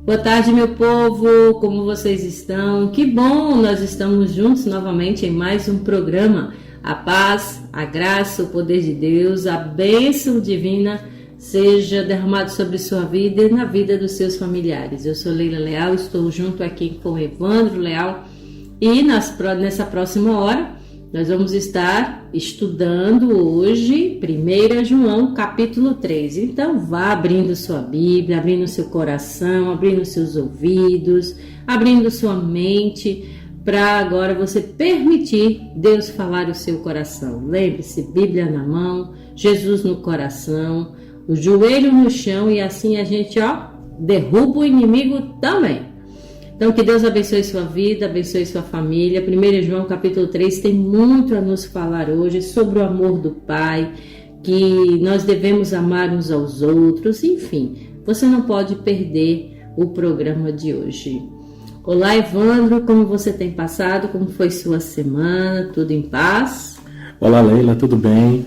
Boa tarde, meu povo, como vocês estão? Que bom, nós estamos juntos novamente em mais um programa. A paz, a graça, o poder de Deus, a bênção divina seja derramado sobre sua vida e na vida dos seus familiares. Eu sou Leila Leal, estou junto aqui com Evandro Leal e nessa próxima hora nós vamos estar estudando hoje 1 João capítulo 3. Então vá abrindo sua Bíblia, abrindo seu coração, abrindo seus ouvidos, abrindo sua mente, para agora você permitir Deus falar o seu coração. Lembre-se, Bíblia na mão, Jesus no coração, o joelho no chão e assim a gente derruba o inimigo também. Então, que Deus abençoe sua vida, abençoe sua família. 1 João capítulo 3 tem muito a nos falar hoje sobre o amor do Pai, que nós devemos amar uns aos outros. Enfim, você não pode perder o programa de hoje. Olá, Evandro, como você tem passado? Como foi sua semana? Tudo em paz? Olá, Leila, tudo bem?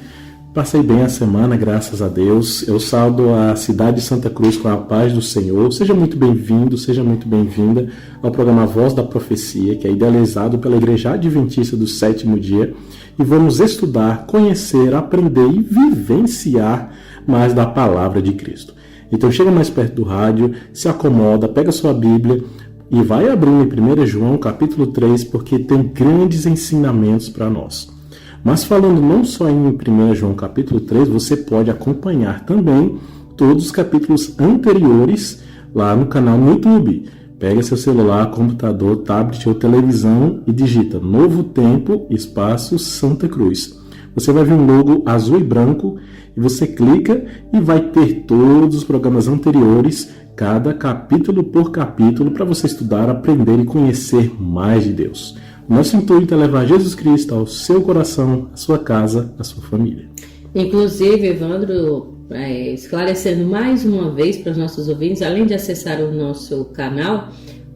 Passei bem a semana, graças a Deus. Eu saldo a cidade de Santa Cruz com a paz do Senhor. Seja muito bem-vindo, seja muito bem-vinda ao programa Voz da Profecia, que é idealizado pela Igreja Adventista do Sétimo Dia. E vamos estudar, conhecer, aprender e vivenciar mais da Palavra de Cristo. Então chega mais perto do rádio, se acomoda, pega sua Bíblia e vai abrindo em 1 João capítulo 3, porque tem grandes ensinamentos para nós. Mas falando não só em 1 João capítulo 3, você pode acompanhar também todos os capítulos anteriores lá no canal no YouTube. Pega seu celular, computador, tablet ou televisão e digita Novo Tempo, espaço Santa Cruz. Você vai ver um logo azul e branco e você clica e vai ter todos os programas anteriores, cada capítulo por capítulo, para você estudar, aprender e conhecer mais de Deus. Nosso intuito é levar Jesus Cristo ao seu coração, à sua casa, à sua família. Inclusive, Evandro, esclarecendo mais uma vez para os nossos ouvintes, além de acessar o nosso canal,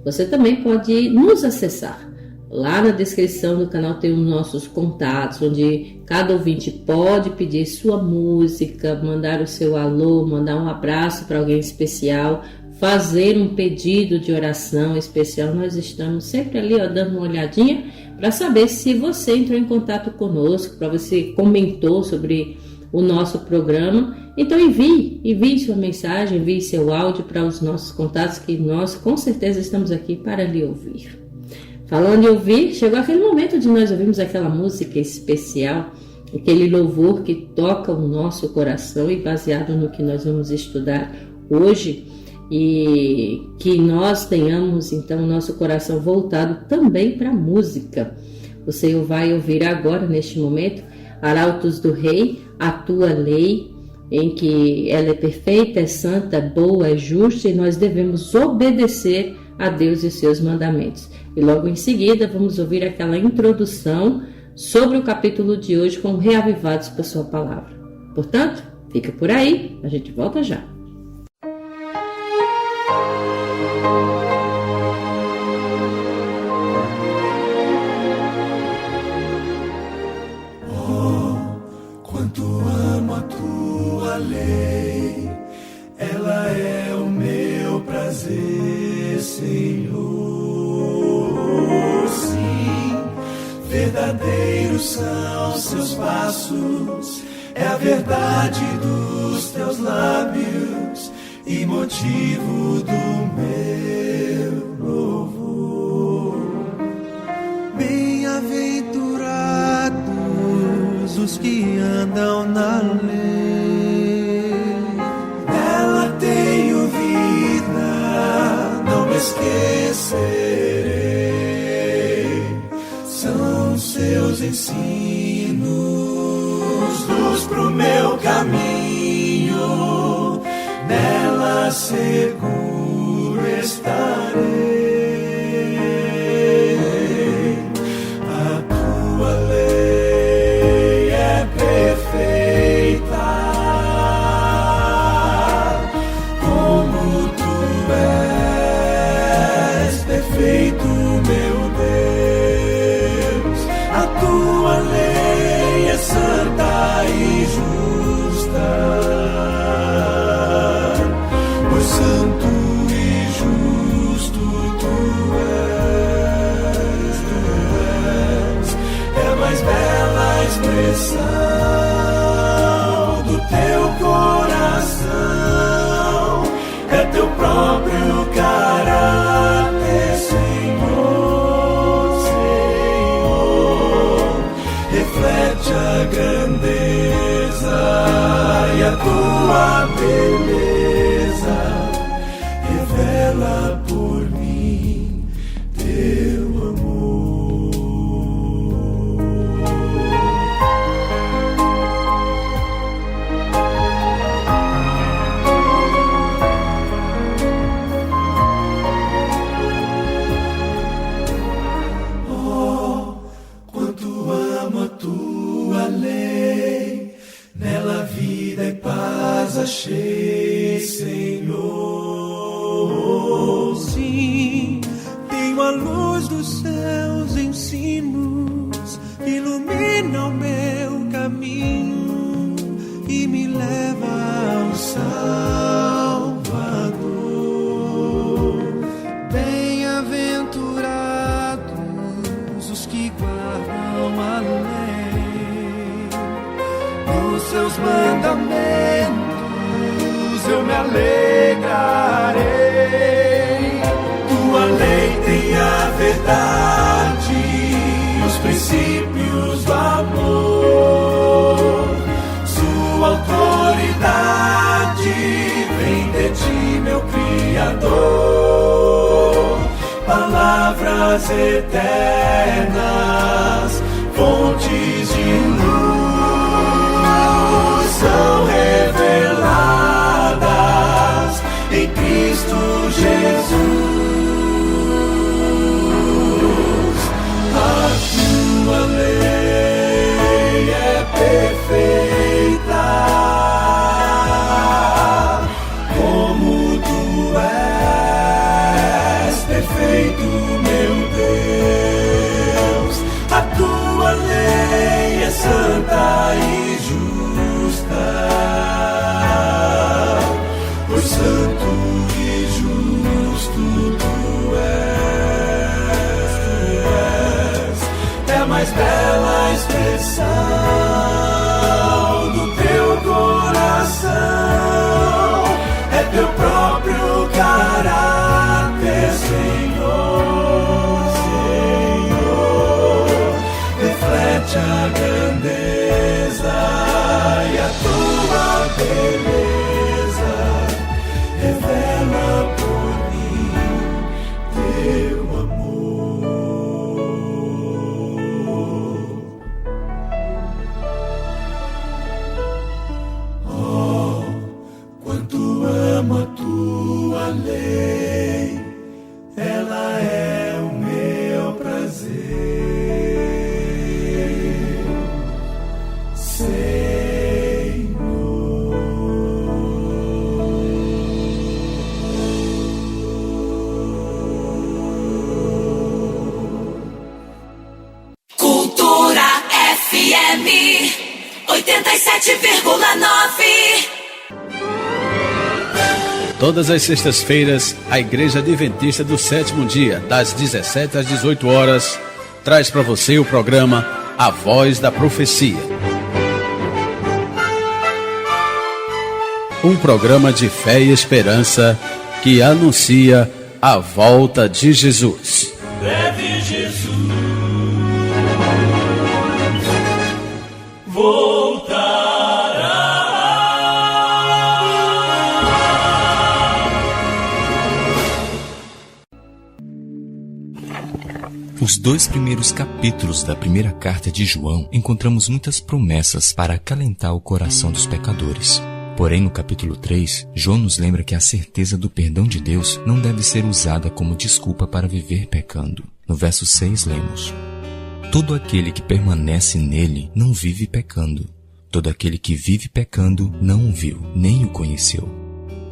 você também pode nos acessar. Lá na descrição do canal tem os nossos contatos, onde cada ouvinte pode pedir sua música, mandar o seu alô, mandar um abraço para alguém especial, fazer um pedido de oração especial. Nós estamos sempre ali dando uma olhadinha para saber se você entrou em contato conosco, para você comentou sobre o nosso programa. Então envie sua mensagem, envie seu áudio para os nossos contatos, que nós com certeza estamos aqui para lhe ouvir. Falando em ouvir, chegou aquele momento de nós ouvirmos aquela música especial, aquele louvor que toca o nosso coração e baseado no que nós vamos estudar hoje, e que nós tenhamos então o nosso coração voltado também para a música. Você vai ouvir agora, neste momento, Arautos do Rei, a tua lei, em que ela é perfeita, é santa, é boa, é justa e nós devemos obedecer a Deus e seus mandamentos. E logo em seguida vamos ouvir aquela introdução sobre o capítulo de hoje com Reavivados por sua palavra. Portanto, fica por aí, a gente volta já. Quanto amo a tua lei, ela é o meu prazer, Senhor. Sim, verdadeiros são seus passos, é a verdade dos teus lábios e motivo do meu louvor. Bem-aventurados os que andam na lei, nela tenho vida, não me esquecerei. São seus ensinos, luz pro meu caminho, nela seguro estarei. A tua lei é perfeita, como tu és perfeito, meu Deus. A tua lei é santa e justa, pois santo e justo achei, Senhor. Sim, tenho a luz dos céus em cimos, ilumina o meu caminho e me leva ao Salvador. Bem-aventurados os que guardam a lei, nos seus mandamentos eu me alegrarei. Tua lei tem a verdade, os princípios do amor. Sua autoridade vem de ti, meu Criador. Palavras eternas, fontes de luz, são reveladas em Cristo Jesus. A tua lei é perfeita, como tu és perfeito, meu Deus. A tua lei é santa e justa, pois santo e justo tu és. É a mais bela expressão do teu coração, é teu próprio caráter, Senhor, Senhor. Reflete a grandeza e a tua beleza, revela por mim teu amor. Oh, quanto amo a tua lei, ela é o meu prazer, Senhor. Cultura FM 87,9. Todas as sextas-feiras, a Igreja Adventista do Sétimo Dia, das 17 às 18 horas, traz para você o programa A Voz da Profecia. Um programa de fé e esperança que anuncia a volta de Jesus. Breve Jesus voltará. Nos 2 primeiros capítulos da primeira carta de João, encontramos muitas promessas para acalentar o coração dos pecadores. Porém, no capítulo 3, João nos lembra que a certeza do perdão de Deus não deve ser usada como desculpa para viver pecando. No verso 6, lemos: todo aquele que permanece nele não vive pecando. Todo aquele que vive pecando não o viu, nem o conheceu.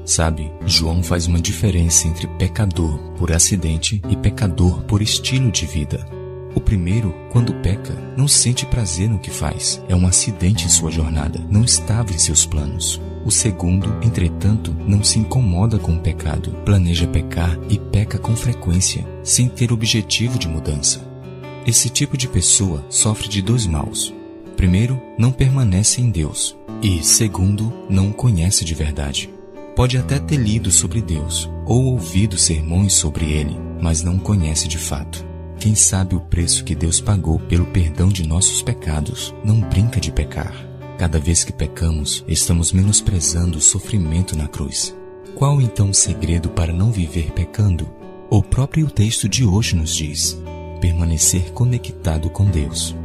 Sabe, João faz uma diferença entre pecador por acidente e pecador por estilo de vida. O primeiro, quando peca, não sente prazer no que faz. É um acidente em sua jornada, não estava em seus planos. O segundo, entretanto, não se incomoda com o pecado, planeja pecar e peca com frequência, sem ter objetivo de mudança. Esse tipo de pessoa sofre de 2 males. Primeiro, não permanece em Deus. E, segundo, não o conhece de verdade. Pode até ter lido sobre Deus, ou ouvido sermões sobre Ele, mas não o conhece de fato. Quem sabe o preço que Deus pagou pelo perdão de nossos pecados, não brinca de pecar. Cada vez que pecamos, estamos menosprezando o sofrimento na cruz. Qual então o segredo para não viver pecando? O próprio texto de hoje nos diz: permanecer conectado com Deus.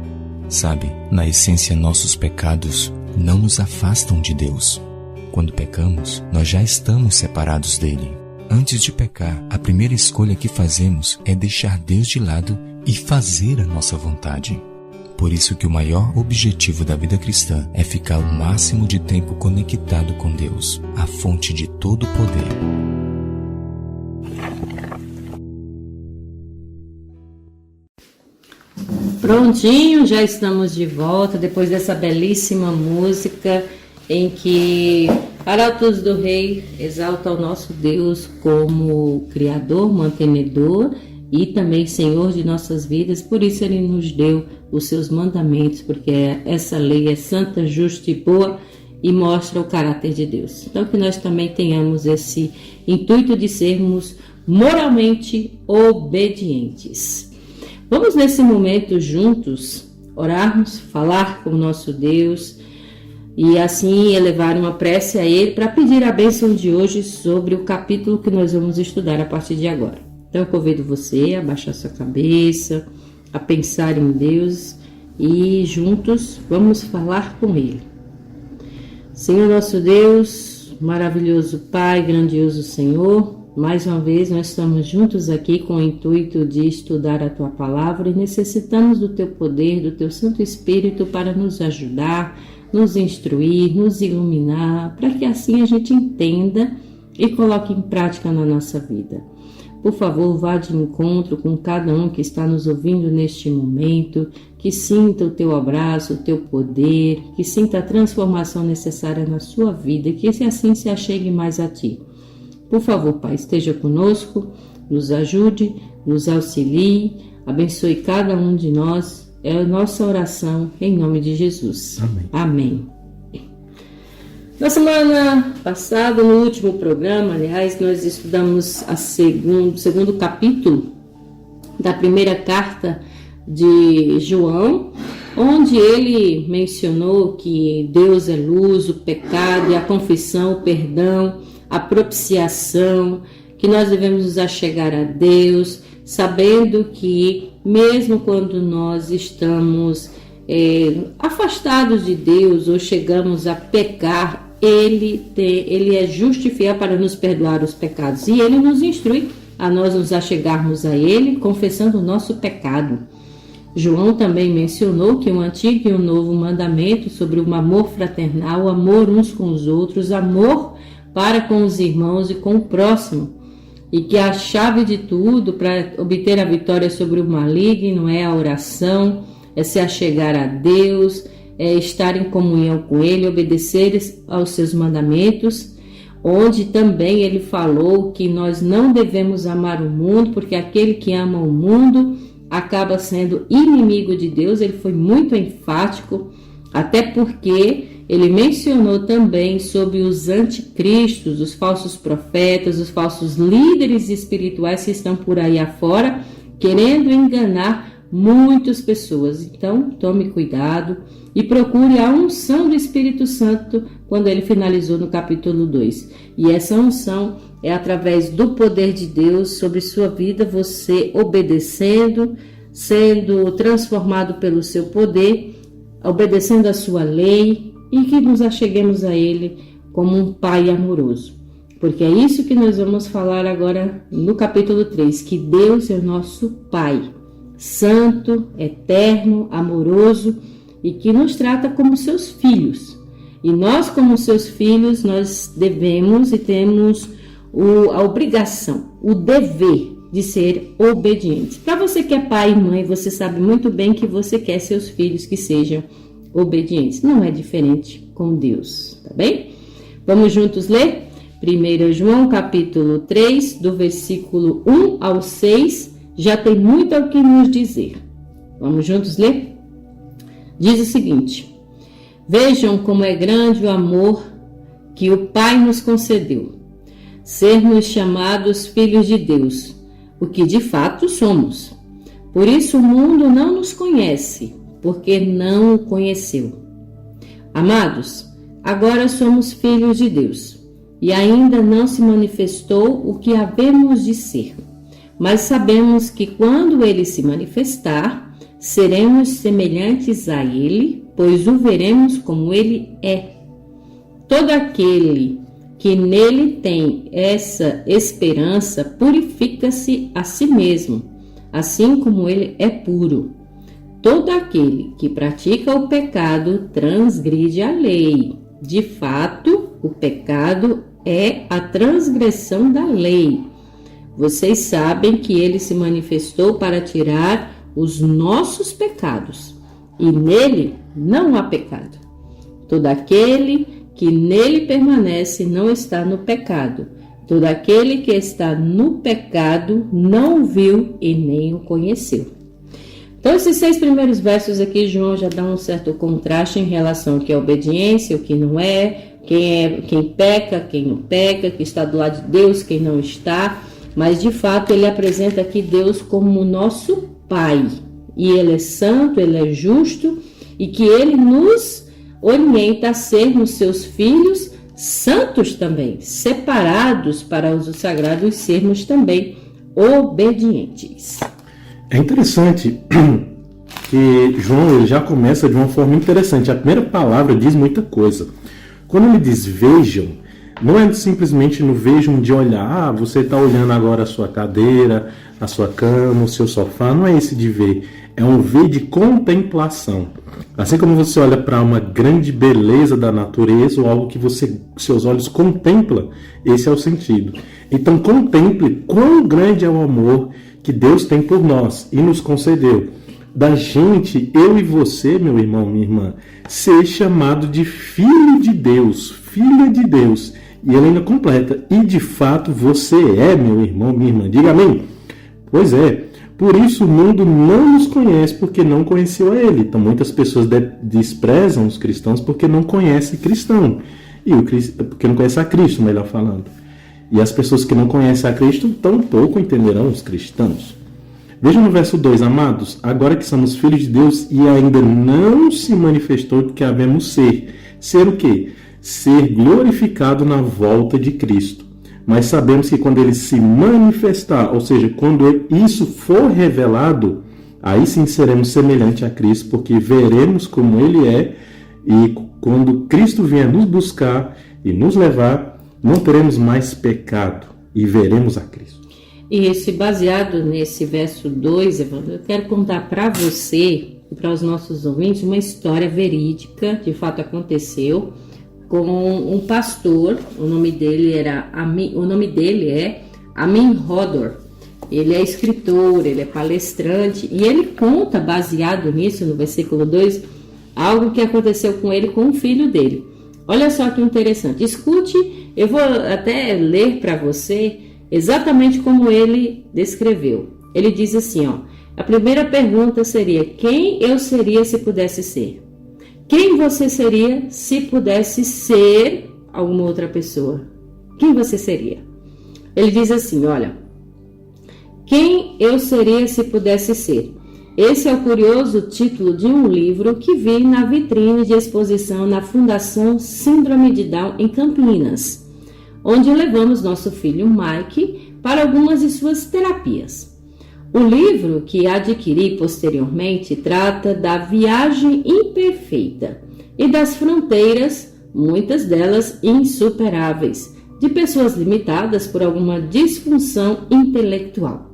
Sabe, na essência, nossos pecados não nos afastam de Deus. Quando pecamos, nós já estamos separados dele. Antes de pecar, a primeira escolha que fazemos é deixar Deus de lado e fazer a nossa vontade. Por isso que o maior objetivo da vida cristã é ficar o máximo de tempo conectado com Deus, a fonte de todo o poder. Prontinho, já estamos de volta depois dessa belíssima música em que Arautos do Rei exalta o nosso Deus como Criador, mantenedor e também Senhor de nossas vidas. Por isso Ele nos deu os seus mandamentos, porque essa lei é santa, justa e boa e mostra o caráter de Deus. Então que nós também tenhamos esse intuito de sermos moralmente obedientes. Vamos nesse momento juntos orarmos, falar com o nosso Deus e assim elevar uma prece a Ele para pedir a bênção de hoje sobre o capítulo que nós vamos estudar a partir de agora. Então eu convido você a baixar sua cabeça, a pensar em Deus e juntos vamos falar com Ele. Senhor nosso Deus, maravilhoso Pai, grandioso Senhor, mais uma vez nós estamos juntos aqui com o intuito de estudar a Tua Palavra e necessitamos do Teu poder, do Teu Santo Espírito para nos ajudar, nos instruir, nos iluminar, para que assim a gente entenda e coloque em prática na nossa vida. Por favor, vá de encontro com cada um que está nos ouvindo neste momento, que sinta o Teu abraço, o Teu poder, que sinta a transformação necessária na sua vida, que assim se achegue mais a Ti. Por favor, Pai, esteja conosco, nos ajude, nos auxilie, abençoe cada um de nós. É a nossa oração em nome de Jesus. Amém. Amém. Na semana passada, no último programa, aliás, nós estudamos o segundo capítulo da primeira carta de João, onde ele mencionou que Deus é luz, o pecado e a confissão, o perdão, a propiciação, que nós devemos nos achegar a Deus, sabendo que mesmo quando nós estamos afastados de Deus ou chegamos a pecar, Ele é justo e fiel para nos perdoar os pecados. E Ele nos instrui a nós nos achegarmos a Ele, confessando o nosso pecado. João também mencionou que um antigo e um novo mandamento sobre o amor fraternal, o amor uns com os outros, amor para com os irmãos e com o próximo. E que a chave de tudo para obter a vitória sobre o maligno é a oração, é se achegar a Deus, é estar em comunhão com Ele, obedecer aos seus mandamentos, onde também Ele falou que nós não devemos amar o mundo, porque aquele que ama o mundo acaba sendo inimigo de Deus. Ele foi muito enfático, até porque Ele mencionou também sobre os anticristos, os falsos profetas, os falsos líderes espirituais que estão por aí afora, querendo enganar muitas pessoas. Então, tome cuidado e procure a unção do Espírito Santo quando ele finalizou no capítulo 2. E essa unção é através do poder de Deus sobre sua vida, você obedecendo, sendo transformado pelo seu poder, obedecendo a sua lei e que nos acheguemos a Ele como um Pai amoroso. Porque é isso que nós vamos falar agora no capítulo 3, que Deus é o nosso Pai, santo, eterno, amoroso e que nos trata como seus filhos. E nós, como seus filhos, nós devemos e temos a obrigação, o dever de ser obedientes. Para você que é pai e mãe, você sabe muito bem que você quer seus filhos que sejam obedientes. Não é diferente com Deus, tá bem? Vamos juntos ler? 1 João capítulo 3, do versículo 1 ao 6, já tem muito o que nos dizer. Vamos juntos ler? Diz o seguinte: vejam como é grande o amor que o Pai nos concedeu, sermos chamados filhos de Deus, o que de fato somos. Por isso o mundo não nos conhece, porque não o conheceu. Amados, agora somos filhos de Deus, e ainda não se manifestou o que havemos de ser. Mas sabemos que quando ele se manifestar, seremos semelhantes a ele, pois o veremos como ele é. Todo aquele que nele tem essa esperança purifica-se a si mesmo, assim como ele é puro. todo aquele que pratica o pecado transgride a lei. De fato, o pecado é a transgressão da lei. Vocês sabem que ele se manifestou para tirar os nossos pecados, e nele não há pecado. Todo aquele que nele permanece não está no pecado. Todo aquele que está no pecado não o viu e nem o conheceu. Então, esses 6 primeiros versos aqui, João já dá um certo contraste em relação ao que é obediência, o que não é, quem peca, quem não peca, que está do lado de Deus, quem não está. Mas, de fato, ele apresenta aqui Deus como o nosso Pai. E ele é santo, ele é justo, e que ele nos orienta a sermos seus filhos santos também, separados para uso sagrado e sermos também obedientes. É interessante que João ele já começa de uma forma interessante. A primeira palavra diz muita coisa. Quando ele diz vejam, não é simplesmente no vejam de olhar, você está olhando agora a sua cadeira, a sua cama, o seu sofá, não é esse de ver, é um ver de contemplação. Assim como você olha para uma grande beleza da natureza ou algo que seus olhos contemplam, esse é o sentido. Então contemple quão grande é o amor que Deus tem por nós e nos concedeu. Da gente, eu e você, meu irmão, minha irmã, ser chamado de filho de Deus, filha de Deus. E ele ainda completa, e de fato você é, meu irmão, minha irmã. Diga amém. Pois é, por isso o mundo não nos conhece porque não conheceu a ele. Então muitas pessoas desprezam os cristãos porque não conhecem cristão. Porque não conhecem a Cristo, melhor falando. E as pessoas que não conhecem a Cristo tampouco entenderão os cristãos. Vejam no verso 2, amados, agora que somos filhos de Deus e ainda não se manifestou o que havemos ser. Ser o quê? Ser glorificado na volta de Cristo. Mas sabemos que quando ele se manifestar, ou seja, quando isso for revelado, aí sim seremos semelhantes a Cristo, porque veremos como ele é, e quando Cristo vier nos buscar e nos levar, não teremos mais pecado e veremos a Cristo. E baseado nesse verso 2, Evandro, eu quero contar para você e para os nossos ouvintes uma história verídica, de fato aconteceu, com um pastor. O nome dele é Amin Hodor. Ele é escritor, ele é palestrante, e ele conta, baseado nisso, no versículo 2, algo que aconteceu com ele, com o filho dele. Olha só que interessante. Escute, eu vou até ler para você exatamente como ele descreveu. Ele diz assim, ó, a primeira pergunta seria, quem eu seria se pudesse ser? Quem você seria se pudesse ser alguma outra pessoa? Quem você seria? Ele diz assim, olha, quem eu seria se pudesse ser? Esse é o curioso título de um livro que vi na vitrine de exposição na Fundação Síndrome de Down em Campinas, onde levamos nosso filho Mike para algumas de suas terapias. O livro, que adquiri posteriormente, trata da viagem imperfeita e das fronteiras, muitas delas insuperáveis, de pessoas limitadas por alguma disfunção intelectual.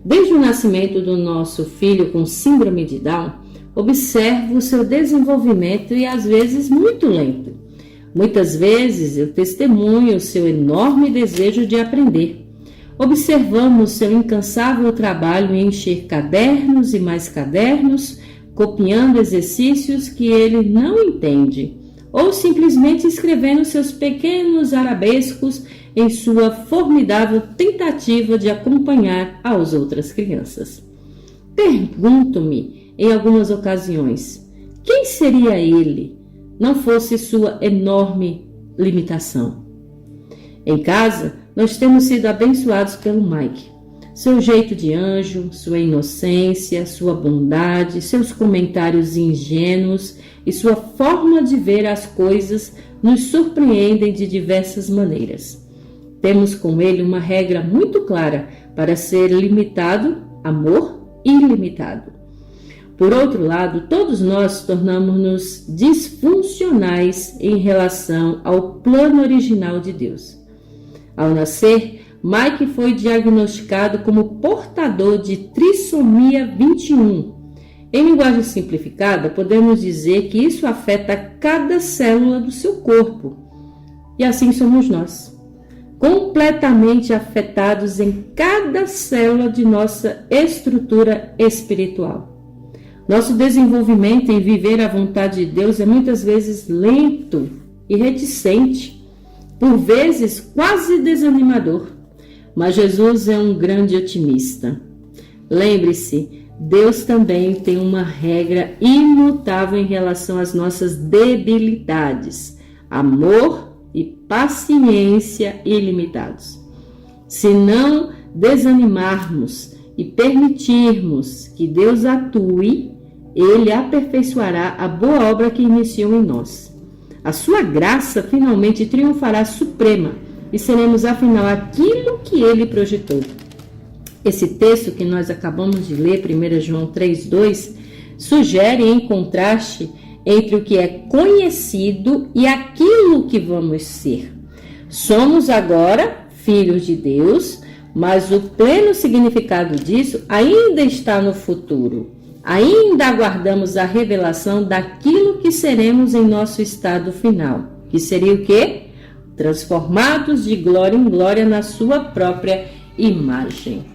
Desde o nascimento do nosso filho com síndrome de Down, observo o seu desenvolvimento e às vezes muito lento. Muitas vezes eu testemunho o seu enorme desejo de aprender. Observamos seu incansável trabalho em encher cadernos e mais cadernos, copiando exercícios que ele não entende, ou simplesmente escrevendo seus pequenos arabescos em sua formidável tentativa de acompanhar as outras crianças. Pergunto-me, em algumas ocasiões, quem seria ele, não fosse sua enorme limitação? Em casa, nós temos sido abençoados pelo Mike. Seu jeito de anjo, sua inocência, sua bondade, seus comentários ingênuos e sua forma de ver as coisas nos surpreendem de diversas maneiras. Temos com ele uma regra muito clara para ser limitado, amor ilimitado. Por outro lado, todos nós tornamos-nos disfuncionais em relação ao plano original de Deus. Ao nascer, Mike foi diagnosticado como portador de trissomia 21 Em linguagem simplificada, podemos dizer que isso afeta cada célula do seu corpo. E assim somos nós, completamente afetados em cada célula de nossa estrutura espiritual. Nosso desenvolvimento em viver a vontade de Deus é muitas vezes lento e reticente, por vezes quase desanimador. Mas Jesus é um grande otimista. Lembre-se, Deus também tem uma regra imutável em relação às nossas debilidades: amor e paciência ilimitados. Se não desanimarmos e permitirmos que Deus atue, Ele aperfeiçoará a boa obra que iniciou em nós. A sua graça finalmente triunfará suprema e seremos afinal aquilo que Ele projetou. Esse texto que nós acabamos de ler, 1 João 3,2, sugere em contraste entre o que é conhecido e aquilo que vamos ser. Somos agora filhos de Deus, mas o pleno significado disso ainda está no futuro. Ainda aguardamos a revelação daquilo que seremos em nosso estado final, que seria o quê? Transformados de glória em glória na sua própria imagem.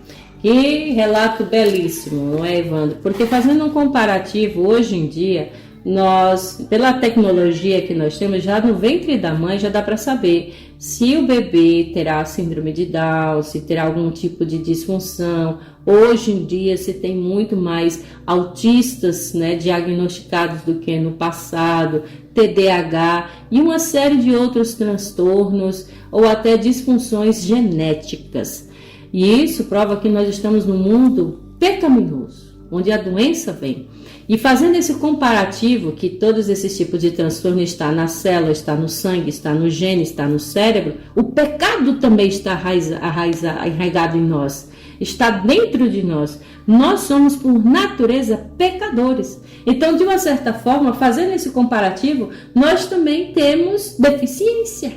Que relato belíssimo, não é, Evandro? Porque fazendo um comparativo, hoje em dia, nós, pela tecnologia que nós temos, já no ventre da mãe já dá para saber se o bebê terá síndrome de Down, se terá algum tipo de disfunção. Hoje em dia se tem muito mais autistas, né, diagnosticados do que no passado, TDAH e uma série de outros transtornos ou até disfunções genéticas. E isso prova que nós estamos num mundo pecaminoso, onde a doença vem. E fazendo esse comparativo, que todos esses tipos de transtorno está na célula, está no sangue, está no gene, está no cérebro, o pecado também está arraigado em nós, está dentro de nós. Nós somos, por natureza, pecadores. Então, de uma certa forma, fazendo esse comparativo, nós também temos deficiência.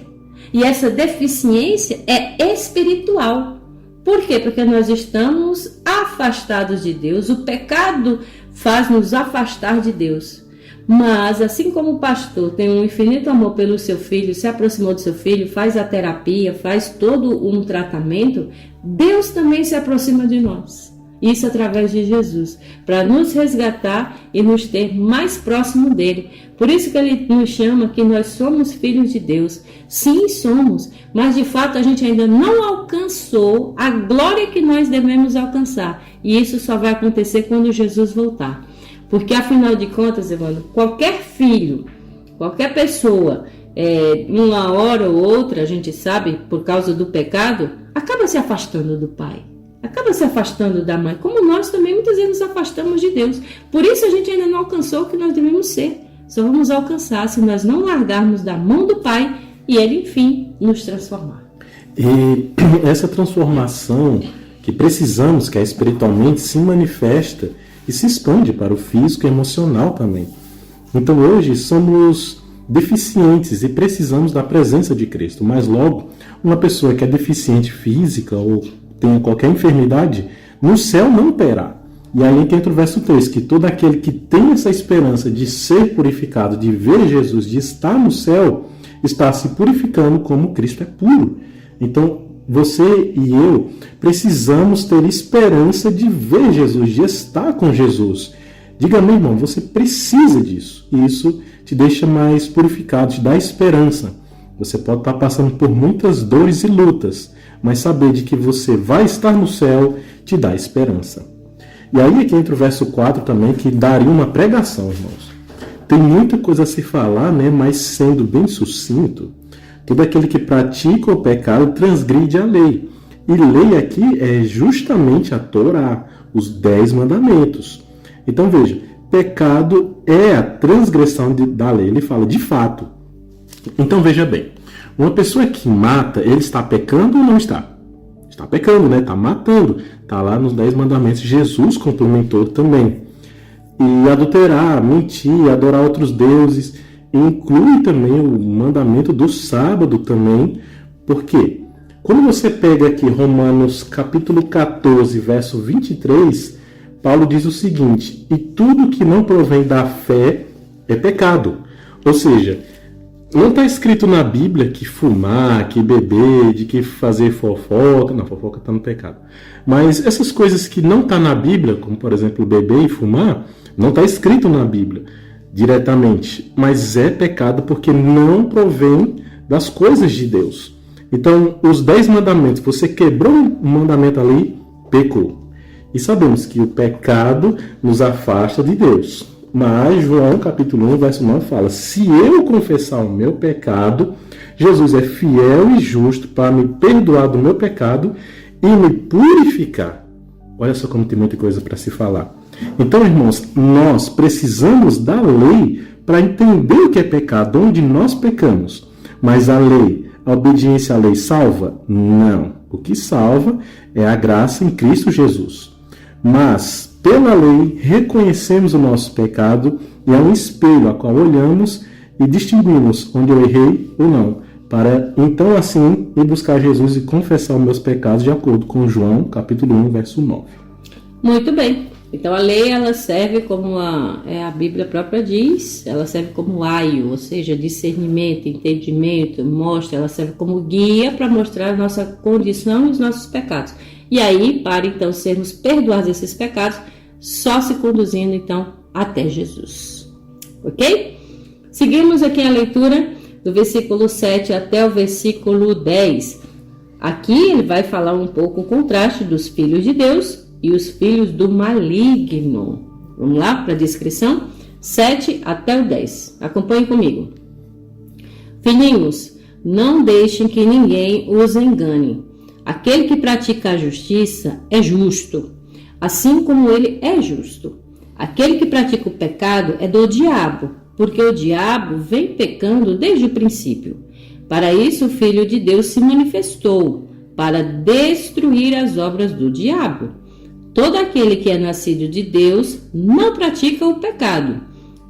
E essa deficiência é espiritual. Por quê? Porque nós estamos afastados de Deus. O pecado faz nos afastar de Deus. Mas, assim como o pastor tem um infinito amor pelo seu filho, se aproximou do seu filho, faz a terapia, faz todo um tratamento, Deus também se aproxima de nós. Isso através de Jesus, para nos resgatar e nos ter mais próximo dele. Por isso que ele nos chama que nós somos filhos de Deus. Sim, somos, mas de fato a gente ainda não alcançou a glória que nós devemos alcançar. E isso só vai acontecer quando Jesus voltar. Porque afinal de contas, Evandro, qualquer filho, qualquer pessoa, uma hora ou outra, a gente sabe, por causa do pecado, acaba se afastando do pai. Acaba se afastando da mãe, como nós também muitas vezes nos afastamos de Deus. Por isso a gente ainda não alcançou o que nós devemos ser. Só vamos alcançar se nós não largarmos da mão do Pai e Ele, enfim, nos transformar. E essa transformação que precisamos, que é espiritualmente, se manifesta e se expande para o físico e emocional também. Então hoje somos deficientes e precisamos da presença de Cristo. Mas logo, uma pessoa que é deficiente física ou tenha qualquer enfermidade, no céu não terá. E aí entra o verso 3, que todo aquele que tem essa esperança de ser purificado, de ver Jesus, de estar no céu, está se purificando como Cristo é puro. Então, você e eu precisamos ter esperança de ver Jesus, de estar com Jesus. Diga, meu irmão, você precisa disso. E isso te deixa mais purificado, te dá esperança. Você pode estar passando por muitas dores e lutas, mas saber de que você vai estar no céu te dá esperança. E aí aqui entra o verso 4 também, que daria uma pregação, irmãos. Tem muita coisa a se falar, né? Mas sendo bem sucinto, todo aquele que pratica o pecado transgride a lei. E lei aqui é justamente a Torá, os 10 mandamentos. Então veja, pecado é a transgressão da lei. Ele fala de fato. Então veja bem, uma pessoa que mata, ele está pecando ou não está? Está pecando, né? Está matando. Está lá nos 10 mandamentos. Jesus complementou também. E adulterar, mentir, adorar outros deuses, inclui também o mandamento do sábado também. Por quê? Quando você pega aqui Romanos capítulo 14, verso 23, Paulo diz o seguinte: e tudo que não provém da fé é pecado. Ou seja, não está escrito na Bíblia que fumar, que beber, de que fazer fofoca. Não, fofoca está no pecado. Mas essas coisas que não estão na Bíblia, como por exemplo beber e fumar, não está escrito na Bíblia diretamente. Mas é pecado porque não provém das coisas de Deus. Então, os 10 mandamentos, você quebrou um mandamento ali, pecou. E sabemos que o pecado nos afasta de Deus. Mas João capítulo 1, verso 9 fala: se eu confessar o meu pecado, Jesus é fiel e justo para me perdoar do meu pecado e me purificar. Olha só como tem muita coisa para se falar. Então, irmãos, nós precisamos da lei para entender o que é pecado, onde nós pecamos. Mas a lei, a obediência à lei salva? Não. O que salva é a graça em Cristo Jesus. Mas, pela lei, reconhecemos o nosso pecado e é um espelho a qual olhamos e distinguimos onde eu errei ou não, para então assim ir buscar Jesus e confessar os meus pecados de acordo com João, capítulo 1, verso 9. Muito bem. Então a lei, ela serve como a Bíblia própria diz, ela serve como aio, ou seja, discernimento, entendimento, ela serve como guia para mostrar a nossa condição e os nossos pecados. E aí, para então sermos perdoados desses pecados, só se conduzindo então até Jesus. Ok? Seguimos aqui a leitura do versículo 7 até o versículo 10. Aqui ele vai falar um pouco o contraste dos filhos de Deus e os filhos do maligno. Vamos lá para a descrição? 7 até o 10. Acompanhe comigo. Filhinhos, não deixem que ninguém os engane. Aquele que pratica a justiça é justo, assim como ele é justo. Aquele que pratica o pecado é do diabo, porque o diabo vem pecando desde o princípio. Para isso o Filho de Deus se manifestou, para destruir as obras do diabo. Todo aquele que é nascido de Deus não pratica o pecado,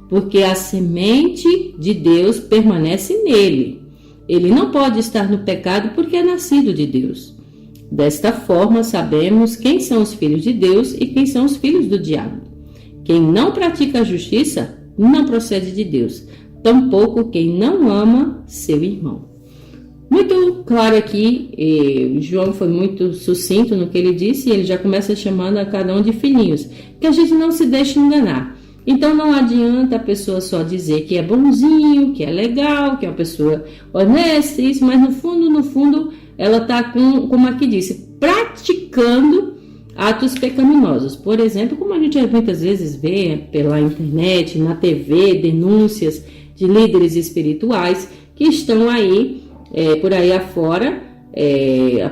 porque a semente de Deus permanece nele. Ele não pode estar no pecado porque é nascido de Deus. Desta forma, sabemos quem são os filhos de Deus e quem são os filhos do diabo. Quem não pratica a justiça não procede de Deus, tampouco quem não ama seu irmão. Muito claro aqui, João foi muito sucinto no que ele disse, e ele já começa chamando a cada um de filhinhos, que a gente não se deixe enganar. Então não adianta a pessoa só dizer que é bonzinho, que é legal, que é uma pessoa honesta, isso, mas no fundo, ela está, como aqui disse, praticando atos pecaminosos. Por exemplo, como a gente muitas vezes vê pela internet, na TV, denúncias de líderes espirituais que estão aí, por aí afora,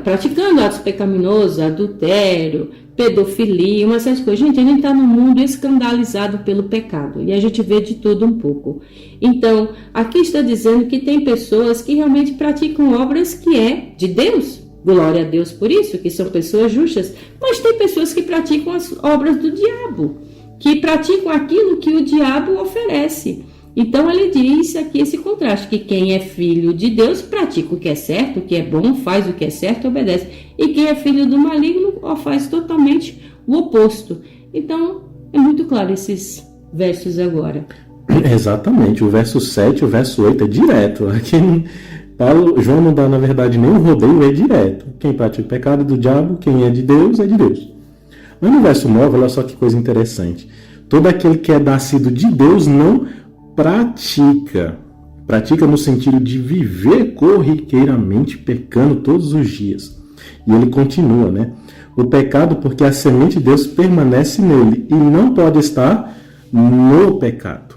praticando atos pecaminosos, adultério, pedofilia, uma série de coisas. Gente, a gente está num mundo escandalizado pelo pecado e a gente vê de tudo um pouco. Então, aqui está dizendo que tem pessoas que realmente praticam obras que é de Deus. Glória a Deus por isso, que são pessoas justas. Mas tem pessoas que praticam as obras do diabo, que praticam aquilo que o diabo oferece. Então, ele diz aqui esse contraste, que quem é filho de Deus pratica o que é certo, o que é bom, faz o que é certo e obedece. E quem é filho do maligno faz totalmente o oposto. Então, é muito claro esses versos agora. Exatamente, o verso 7 e o verso 8 é direto. Aqui João não dá, na verdade, nenhum rodeio, é direto. Quem pratica o pecado do diabo, quem é de Deus, é de Deus. Mas no verso 9, olha só que coisa interessante. Todo aquele que é nascido de Deus não pratica no sentido de viver corriqueiramente pecando todos os dias. E ele continua, né? O pecado, porque a semente de Deus permanece nele e não pode estar no pecado.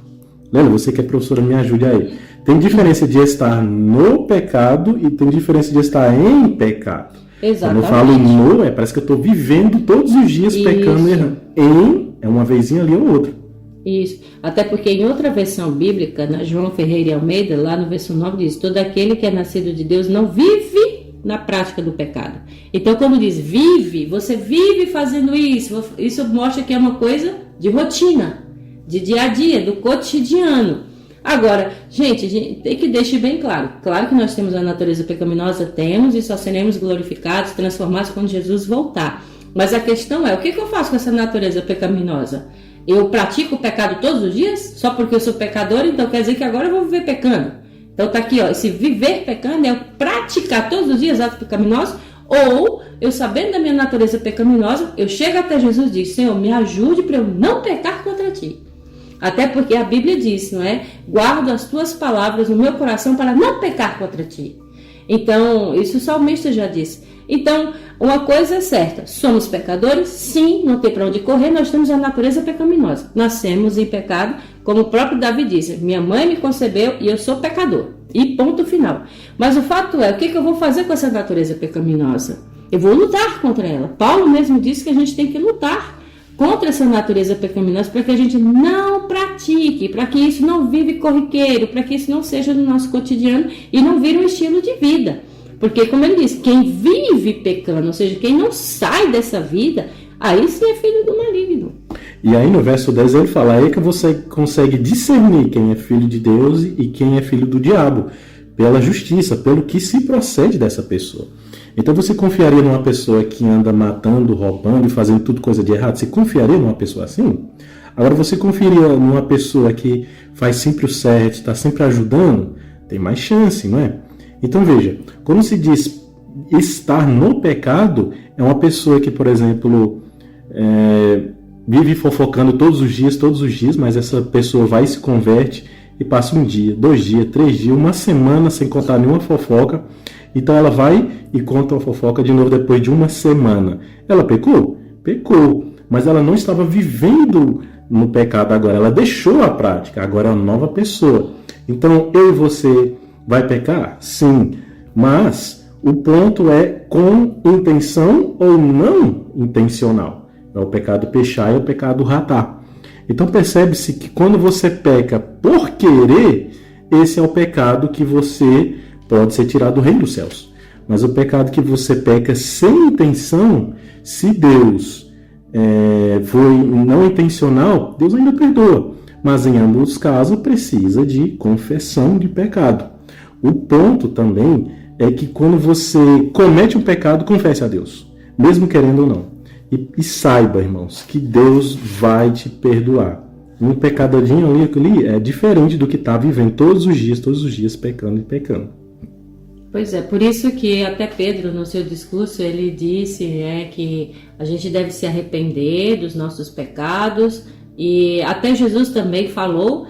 Lembra, você que é professora, me ajude aí. Tem diferença de estar no pecado e tem diferença de estar em pecado. Exatamente. Quando eu falo no, parece que eu estou vivendo todos os dias pecando e errando. Em é uma vezinha ali ou outra. Isso, até porque em outra versão bíblica, na João Ferreira e Almeida, lá no verso 9 diz: todo aquele que é nascido de Deus não vive na prática do pecado. Então quando diz vive, você vive fazendo isso mostra que é uma coisa de rotina, de dia a dia, do cotidiano. Agora, gente, a gente tem que deixar bem claro que nós temos a natureza pecaminosa, temos, e só seremos glorificados, transformados quando Jesus voltar. Mas a questão é, o que eu faço com essa natureza pecaminosa? Eu pratico o pecado todos os dias? Só porque eu sou pecador, então quer dizer que agora eu vou viver pecando? Então tá aqui, ó, esse viver pecando é eu praticar todos os dias atos pecaminosos, ou eu, sabendo da minha natureza pecaminosa, eu chego até Jesus e digo, Senhor, me ajude para eu não pecar contra ti. Até porque a Bíblia diz, não é? Guardo as tuas palavras no meu coração para não pecar contra ti. Então, isso o salmista já disse. Então, uma coisa é certa, somos pecadores? Sim, não tem para onde correr, nós temos a natureza pecaminosa. Nascemos em pecado, como o próprio Davi disse, minha mãe me concebeu e eu sou pecador. E ponto final. Mas o fato é, o que eu vou fazer com essa natureza pecaminosa? Eu vou lutar contra ela. Paulo mesmo disse que a gente tem que lutar contra essa natureza pecaminosa para que a gente não pratique, para que isso não vive corriqueiro, para que isso não seja no nosso cotidiano e não vire um estilo de vida. Porque, como ele disse, quem vive pecando, ou seja, quem não sai dessa vida, aí sim é filho do maligno. E aí no verso 10 ele fala, aí que você consegue discernir quem é filho de Deus e quem é filho do diabo, pela justiça, pelo que se procede dessa pessoa. Então você confiaria numa pessoa que anda matando, roubando e fazendo tudo coisa de errado? Você confiaria numa pessoa assim? Agora você confiaria numa pessoa que faz sempre o certo, está sempre ajudando? Tem mais chance, não é? Então veja, quando se diz estar no pecado, é uma pessoa que, por exemplo, vive fofocando todos os dias, mas essa pessoa vai e se converte e passa um dia, 2 dias, 3 dias, uma semana sem contar nenhuma fofoca. Então ela vai e conta uma fofoca de novo depois de uma semana. Ela pecou? Pecou. Mas ela não estava vivendo no pecado agora. Ela deixou a prática. Agora é uma nova pessoa. Então eu e você vai pecar? Sim. Mas o ponto é com intenção ou não intencional. É o pecado pechar e o pecado ratar. Então percebe-se que quando você peca por querer, esse é o pecado que você pode ser tirado do reino dos céus. Mas o pecado que você peca sem intenção, se Deus foi não intencional, Deus ainda perdoa. Mas em ambos os casos precisa de confissão de pecado. O ponto também é que quando você comete um pecado, confesse a Deus, mesmo querendo ou não. E saiba, irmãos, que Deus vai te perdoar. Um pecadinho ali é diferente do que está vivendo todos os dias, pecando e pecando. Pois é, por isso que até Pedro, no seu discurso, ele disse que a gente deve se arrepender dos nossos pecados. E até Jesus também falou,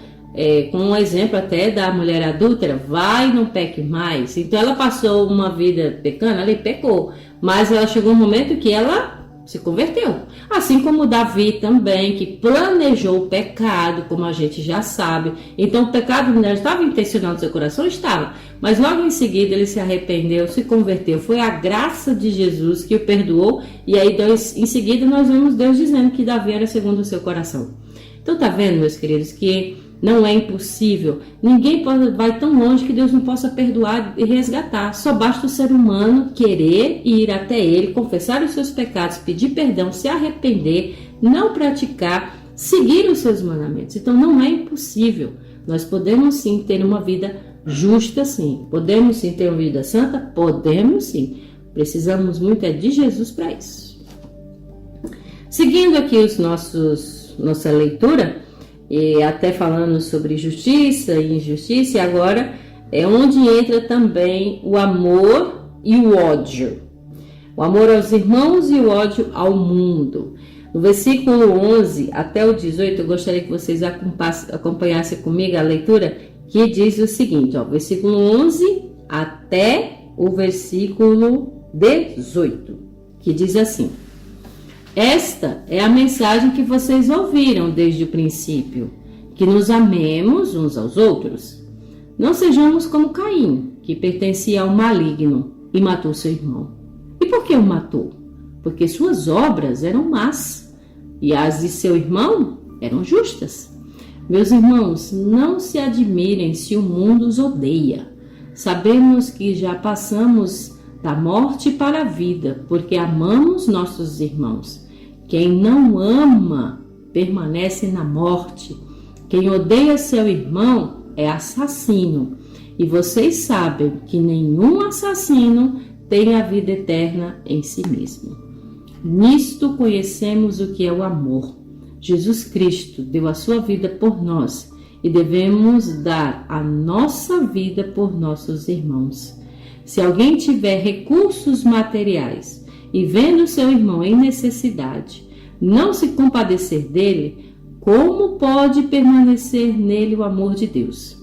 com um exemplo até da mulher adúltera, vai e não peque mais. Então ela passou uma vida pecando, ela pecou, mas ela chegou um momento que ela se converteu. Assim como Davi também, que planejou o pecado, como a gente já sabe. Então o pecado não estava intencional no seu coração? Estava. Mas logo em seguida ele se arrependeu, se converteu. Foi a graça de Jesus que o perdoou. E aí em seguida nós vemos Deus dizendo que Davi era segundo o seu coração. Então tá vendo, meus queridos, que não é impossível. Ninguém vai tão longe que Deus não possa perdoar e resgatar. Só basta o ser humano querer ir até Ele, confessar os seus pecados, pedir perdão, se arrepender, não praticar, seguir os seus mandamentos. Então não é impossível. Nós podemos sim ter uma vida justa, sim. Podemos sim ter uma vida santa? Podemos sim. Precisamos muito de Jesus para isso. Seguindo aqui nossa leitura, e até falando sobre justiça e injustiça, e agora é onde entra também o amor e o ódio. O amor aos irmãos e o ódio ao mundo. No versículo 11 até o 18, eu gostaria que vocês acompanhassem comigo a leitura, que diz o seguinte, versículo 11 até o versículo 18, que diz assim: esta é a mensagem que vocês ouviram desde o princípio, que nos amemos uns aos outros. Não sejamos como Caim, que pertencia ao maligno e matou seu irmão. E por que o matou? Porque suas obras eram más e as de seu irmão eram justas. Meus irmãos, não se admirem se o mundo os odeia. Sabemos que já passamos da morte para a vida, porque amamos nossos irmãos. Quem não ama permanece na morte. Quem odeia seu irmão é assassino. E vocês sabem que nenhum assassino tem a vida eterna em si mesmo. Nisto conhecemos o que é o amor. Jesus Cristo deu a sua vida por nós e devemos dar a nossa vida por nossos irmãos. Se alguém tiver recursos materiais e vendo seu irmão em necessidade, não se compadecer dele, como pode permanecer nele o amor de Deus?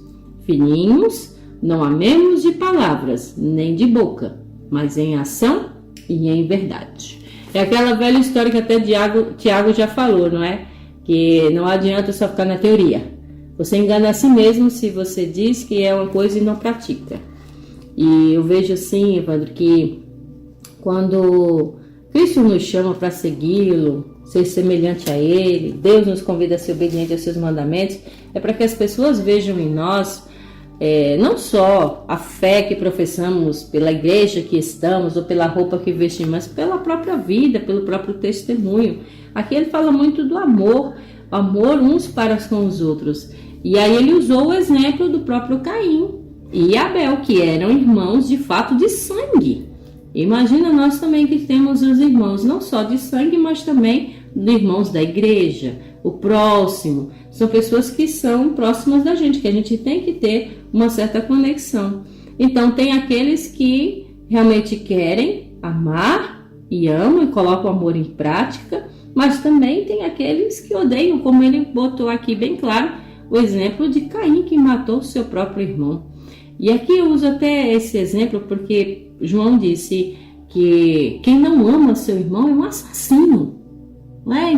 Filhinhos, não amemos de palavras, nem de boca, mas em ação e em verdade. É aquela velha história que até Tiago já falou, não é? Que não adianta só ficar na teoria. Você engana a si mesmo se você diz que é uma coisa e não pratica. E eu vejo assim, Evandro, que quando Cristo nos chama para segui-lo, ser semelhante a Ele, Deus nos convida a ser obediente aos seus mandamentos, é para que as pessoas vejam em nós não só a fé que professamos pela igreja que estamos ou pela roupa que vestimos, mas pela própria vida, pelo próprio testemunho. Aqui ele fala muito do amor uns para com os outros. E aí ele usou o exemplo do próprio Caim e Abel, que eram irmãos de fato de sangue. Imagina nós também que temos os irmãos não só de sangue, mas também irmãos da igreja, o próximo. São pessoas que são próximas da gente, que a gente tem que ter uma certa conexão. Então tem aqueles que realmente querem amar e amam e colocam o amor em prática, mas também tem aqueles que odeiam, como ele botou aqui bem claro, o exemplo de Caim, que matou seu próprio irmão. E aqui eu uso até esse exemplo porque João disse que quem não ama seu irmão é um assassino.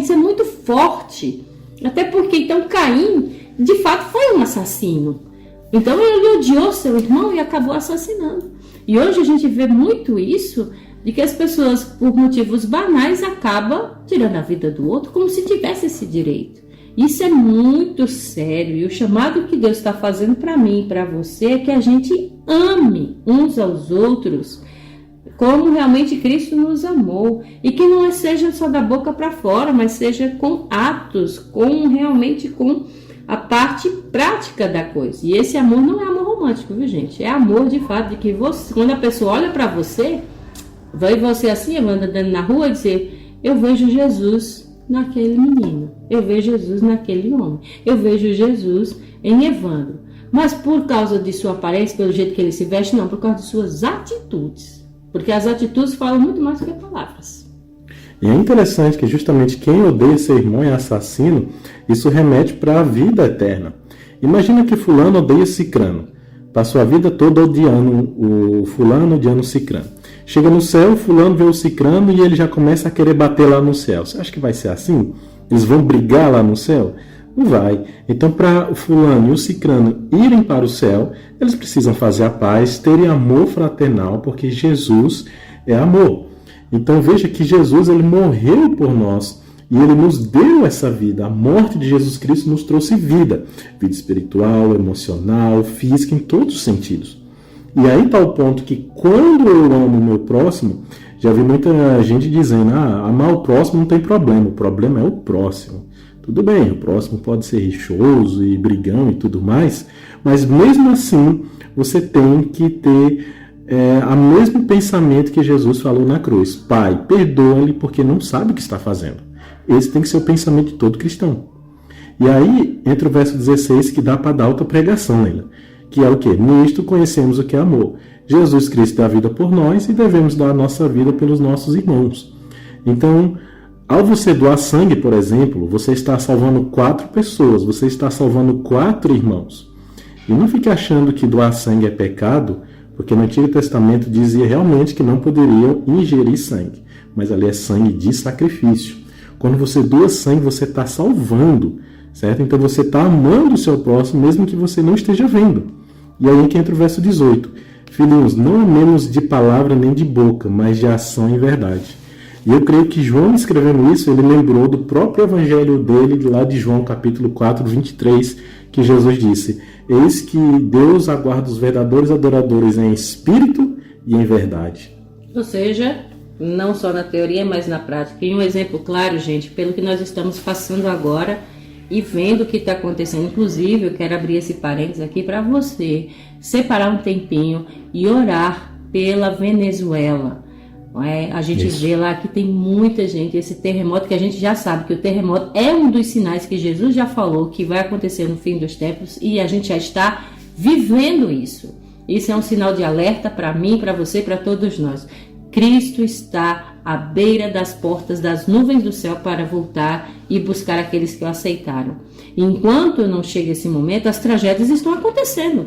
Isso é muito forte. Até porque então Caim, de fato, foi um assassino. Então ele odiou seu irmão e acabou assassinando. E hoje a gente vê muito isso, de que as pessoas, por motivos banais, acabam tirando a vida do outro como se tivesse esse direito. Isso é muito sério. E o chamado que Deus está fazendo para mim e para você é que a gente ame uns aos outros como realmente Cristo nos amou. E que não seja só da boca para fora, mas seja com atos, realmente com a parte prática da coisa. E esse amor não é amor romântico, viu, gente? É amor de fato, de que você, quando a pessoa olha para você, vai você assim, andando na rua e dizer: eu vejo Jesus naquele menino, eu vejo Jesus naquele homem, eu vejo Jesus em Evandro. Mas por causa de sua aparência, pelo jeito que ele se veste, não, por causa de suas atitudes. Porque as atitudes falam muito mais do que palavras. E é interessante que justamente quem odeia seu irmão é assassino, isso remete para a vida eterna. Imagina que fulano odeia cicrano, passou a vida toda odiando o fulano, odiando o cicrano. Chega no céu, fulano vê o cicrano e ele já começa a querer bater lá no céu. Você acha que vai ser assim? Eles vão brigar lá no céu? Não vai. Então, para o fulano e o cicrano irem para o céu, eles precisam fazer a paz, terem amor fraternal, porque Jesus é amor. Então, veja que Jesus ele morreu por nós e ele nos deu essa vida. A morte de Jesus Cristo nos trouxe vida. Vida espiritual, emocional, física, em todos os sentidos. E aí está o ponto que quando eu amo o meu próximo, já vi muita gente dizendo: amar o próximo não tem problema, o problema é o próximo. Tudo bem, o próximo pode ser rixoso e brigão e tudo mais, mas mesmo assim você tem que ter o mesmo pensamento que Jesus falou na cruz: Pai, perdoa-lhe porque não sabe o que está fazendo. Esse tem que ser o pensamento de todo cristão. E aí entra o verso 16 que dá para dar outra pregação, Leila. Que é o quê? Nisto conhecemos o que é amor. Jesus Cristo dá a vida por nós e devemos dar a nossa vida pelos nossos irmãos. Então, ao você doar sangue, por exemplo, você está salvando 4 pessoas, você está salvando 4 irmãos. E não fique achando que doar sangue é pecado, porque no Antigo Testamento dizia realmente que não poderiam ingerir sangue. Mas ali é sangue de sacrifício. Quando você doa sangue, você está salvando, certo? Então você está amando o seu próximo, mesmo que você não esteja vendo. E aí que entra o verso 18. Filhinhos, não amemos de palavra nem de boca, mas de ação e verdade. E eu creio que João, escrevendo isso, ele lembrou do próprio evangelho dele, lá de João, capítulo 4, 23, que Jesus disse: eis que Deus aguarda os verdadeiros adoradores em espírito e em verdade. Ou seja, não só na teoria, mas na prática. E um exemplo claro, gente, pelo que nós estamos passando agora e vendo o que está acontecendo. Inclusive, eu quero abrir esse parênteses aqui para você separar um tempinho e orar pela Venezuela. Não é? A gente Isso. vê lá que tem muita gente, esse terremoto que a gente já sabe que o terremoto é um dos sinais que Jesus já falou que vai acontecer no fim dos tempos e a gente já está vivendo isso. Isso é um sinal de alerta para mim, para você, para todos nós. Cristo está à beira das portas das nuvens do céu para voltar e buscar aqueles que o aceitaram. Enquanto não chega esse momento, as tragédias estão acontecendo.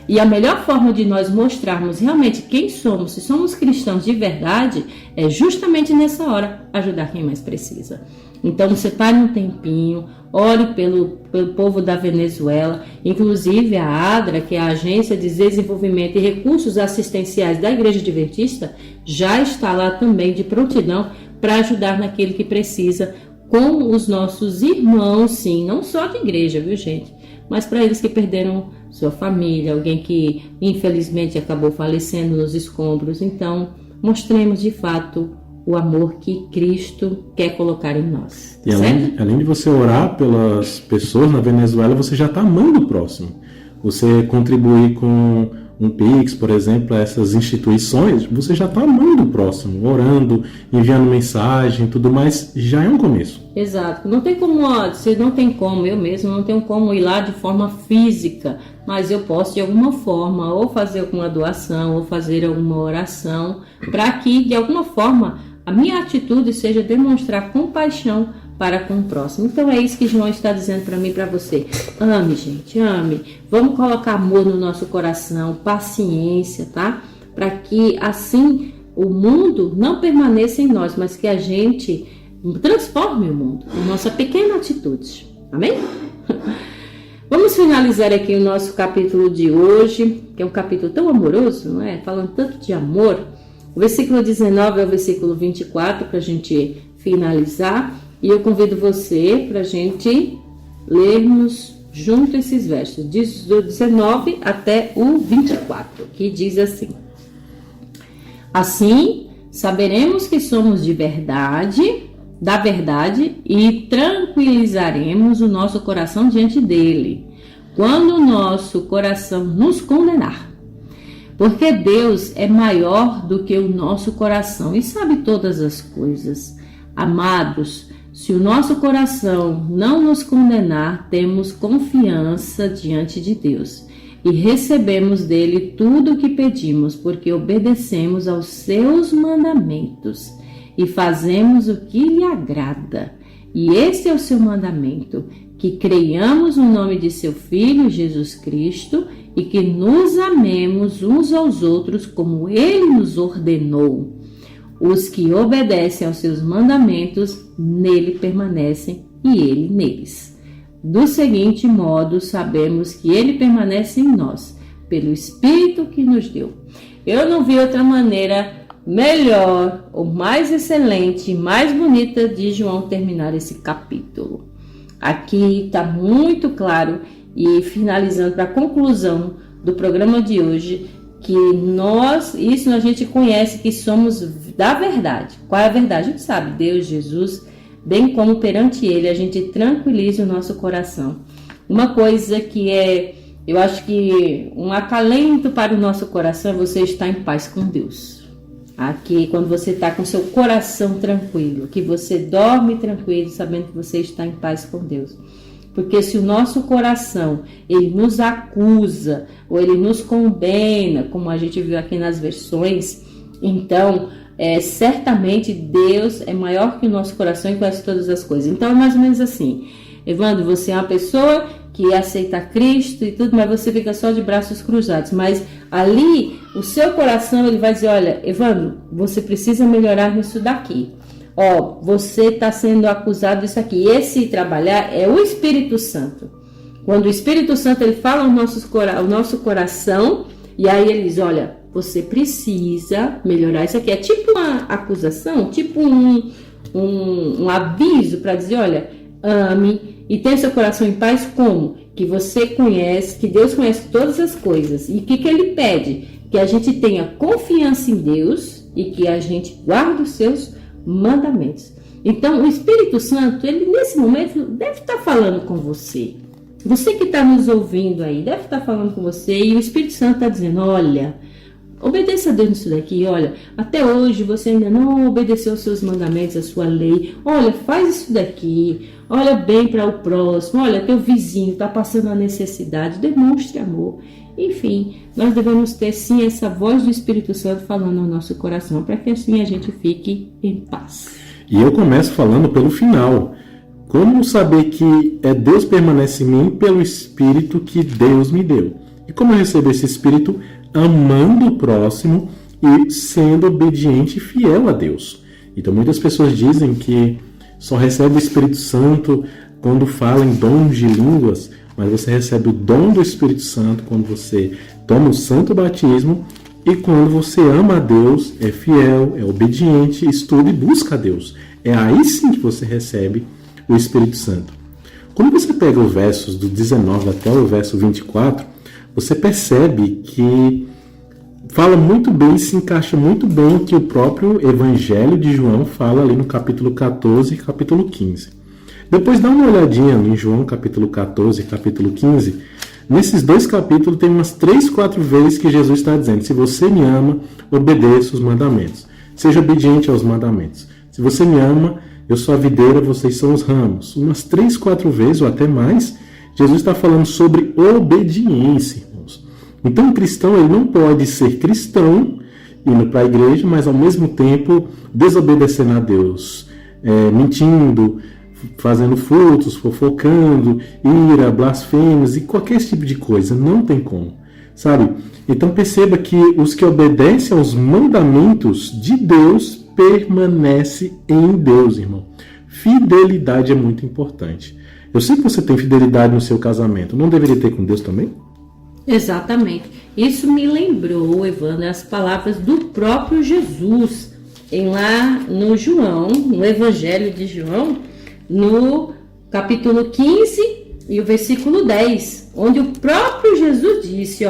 E a melhor forma de nós mostrarmos realmente quem somos, se somos cristãos de verdade, é justamente nessa hora ajudar quem mais precisa. Então, separe um tempinho, ore pelo povo da Venezuela, inclusive a ADRA, que é a Agência de Desenvolvimento e Recursos Assistenciais da Igreja Adventista, já está lá também de prontidão para ajudar naquele que precisa, com os nossos irmãos, sim, não só de igreja, viu, gente? Mas para eles que perderam sua família, alguém que infelizmente acabou falecendo nos escombros. Então, mostremos de fato o amor que Cristo quer colocar em nós. E além de você orar pelas pessoas na Venezuela, você já está amando o próximo. Você contribuir com um Pix, por exemplo, a essas instituições, você já está amando o próximo, orando, enviando mensagem, tudo mais, já é um começo. Exato. Não tem como, eu mesmo não tenho como ir lá de forma física, mas eu posso de alguma forma, ou fazer alguma doação, ou fazer alguma oração, para que de alguma forma a minha atitude seja demonstrar compaixão para com o próximo. Então é isso que João está dizendo para mim e para você. Ame, gente, ame. Vamos colocar amor no nosso coração, paciência, tá? Para que assim o mundo não permaneça em nós, mas que a gente transforme o mundo com nossa pequena atitude. Amém? Vamos finalizar aqui o nosso capítulo de hoje, que é um capítulo tão amoroso, não é? Falando tanto de amor. O versículo 19 ao versículo 24 para a gente finalizar. E eu convido você para a gente lermos junto esses versos, do 19 até o 24, que diz assim: Assim, saberemos que somos da verdade, e tranquilizaremos o nosso coração diante dele, quando o nosso coração nos condenar. Porque Deus é maior do que o nosso coração e sabe todas as coisas. Amados, se o nosso coração não nos condenar, temos confiança diante de Deus e recebemos dele tudo o que pedimos, porque obedecemos aos seus mandamentos e fazemos o que lhe agrada. E esse é o seu mandamento, que creiamos no nome de seu Filho, Jesus Cristo, e que nos amemos uns aos outros como ele nos ordenou. Os que obedecem aos seus mandamentos, nele permanecem e ele neles. Do seguinte modo, sabemos que ele permanece em nós, pelo Espírito que nos deu. Eu não vi outra maneira melhor, ou mais excelente, mais bonita de João terminar esse capítulo. Aqui está muito claro, e finalizando para a conclusão do programa de hoje, que isso a gente conhece que somos da verdade. Qual é a verdade? A gente sabe, Deus, Jesus, bem como perante ele a gente tranquiliza o nosso coração. Uma coisa que eu acho que um acalento para o nosso coração é você estar em paz com Deus. Aqui, quando você está com seu coração tranquilo, que você dorme tranquilo, sabendo que você está em paz com Deus. Porque se o nosso coração, ele nos acusa, ou ele nos condena, como a gente viu aqui nas versões, então, certamente Deus é maior que o nosso coração e conhece todas as coisas. Então, é mais ou menos assim. Evandro, você é uma pessoa que aceita Cristo e tudo, mas você fica só de braços cruzados. Mas ali, o seu coração, ele vai dizer, olha, Evandro, você precisa melhorar nisso daqui. Você está sendo acusado disso aqui. Esse trabalhar é o Espírito Santo. Quando o Espírito Santo ele fala ao nosso coração, e aí ele diz, olha, você precisa melhorar isso aqui. É tipo uma acusação, tipo um aviso para dizer, olha, ame e tenha seu coração em paz. Como? Que você conhece, que Deus conhece todas as coisas. E o que ele pede? Que a gente tenha confiança em Deus e que a gente guarde os seus mandamentos. Então, o Espírito Santo, ele nesse momento deve estar falando com você. Você que está nos ouvindo aí, deve estar falando com você. E o Espírito Santo está dizendo, olha, Obedeça a Deus nisso daqui. Olha, até hoje você ainda não obedeceu aos seus mandamentos, a sua lei. Olha, faz isso daqui. Olha bem para o próximo. Olha, teu vizinho está passando a necessidade. Demonstre amor. Enfim, nós devemos ter sim essa voz do Espírito Santo falando ao nosso coração, para que assim a gente fique em paz. E eu começo falando pelo final. Como saber que Deus permanece em mim pelo Espírito que Deus me deu? E como eu recebo esse Espírito? Amando o próximo e sendo obediente e fiel a Deus. Então muitas pessoas dizem que só recebe o Espírito Santo quando fala em dons de línguas, mas você recebe o dom do Espírito Santo quando você toma o santo batismo e quando você ama a Deus, é fiel, é obediente, estuda e busca a Deus. É aí sim que você recebe o Espírito Santo. Quando você pega os versos do 19 até o verso 24, você percebe que fala muito bem, se encaixa muito bem o que o próprio Evangelho de João fala ali no capítulo 14 e capítulo 15. Depois dá uma olhadinha em João capítulo 14 e capítulo 15. Nesses dois capítulos tem umas 3, 4 vezes que Jesus está dizendo: se você me ama, obedeça os mandamentos. Seja obediente aos mandamentos. Se você me ama, eu sou a videira, vocês são os ramos. Umas 3, 4 vezes ou até mais, Jesus está falando sobre obediência, irmãos. Então o cristão ele não pode ser cristão, indo para a igreja, mas ao mesmo tempo desobedecendo a Deus, mentindo, fazendo furtos, fofocando, ira, blasfêmias e qualquer tipo de coisa. Não tem como, sabe? Então perceba que os que obedecem aos mandamentos de Deus permanecem em Deus, irmão. Fidelidade é muito importante. Eu sei que você tem fidelidade no seu casamento. Não deveria ter com Deus também? Exatamente. Isso me lembrou, Evandro, as palavras do próprio Jesus. Lá no João, no Evangelho de João, no capítulo 15 e o versículo 10, onde o próprio Jesus disse,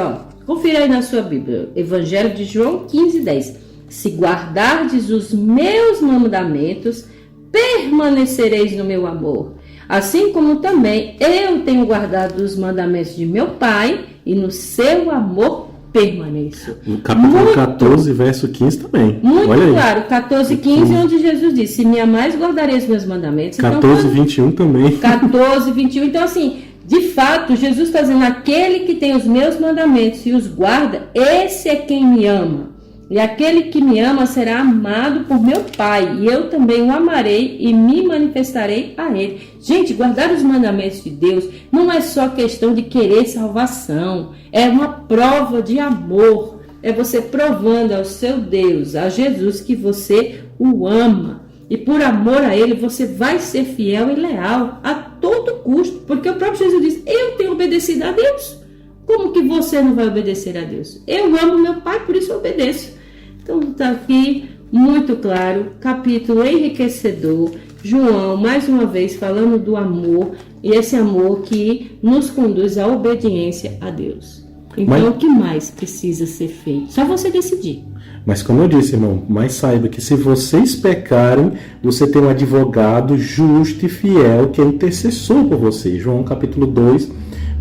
confira aí na sua Bíblia, Evangelho de João 15, 10. Se guardardes os meus mandamentos, permanecereis no meu amor. Assim como também eu tenho guardado os mandamentos de meu Pai e no seu amor permaneço. No capítulo 14, verso 15 também. Muito olha claro, 14, 15, onde Jesus disse, se me amais, guardarei os meus mandamentos. 14, então, 21 também. 14, 21. Então, assim, de fato, Jesus está dizendo, aquele que tem os meus mandamentos e os guarda, esse é quem me ama. E aquele que me ama será amado por meu Pai, e eu também o amarei e me manifestarei a ele. Gente, guardar os mandamentos de Deus não é só questão de querer salvação, é uma prova de amor. É você provando ao seu Deus, a Jesus, que você o ama. E por amor a ele, você vai ser fiel e leal a todo custo, porque o próprio Jesus diz, eu tenho obedecido a Deus. Como que você não vai obedecer a Deus? Eu amo meu Pai, por isso eu obedeço. Então está aqui muito claro, capítulo enriquecedor, João mais uma vez falando do amor, e esse amor que nos conduz à obediência a Deus. Então o que mais precisa ser feito? Só você decidir. Mas como eu disse, irmão, mas saiba que se vocês pecarem, você tem um advogado justo e fiel que é intercessor por você. João capítulo 2,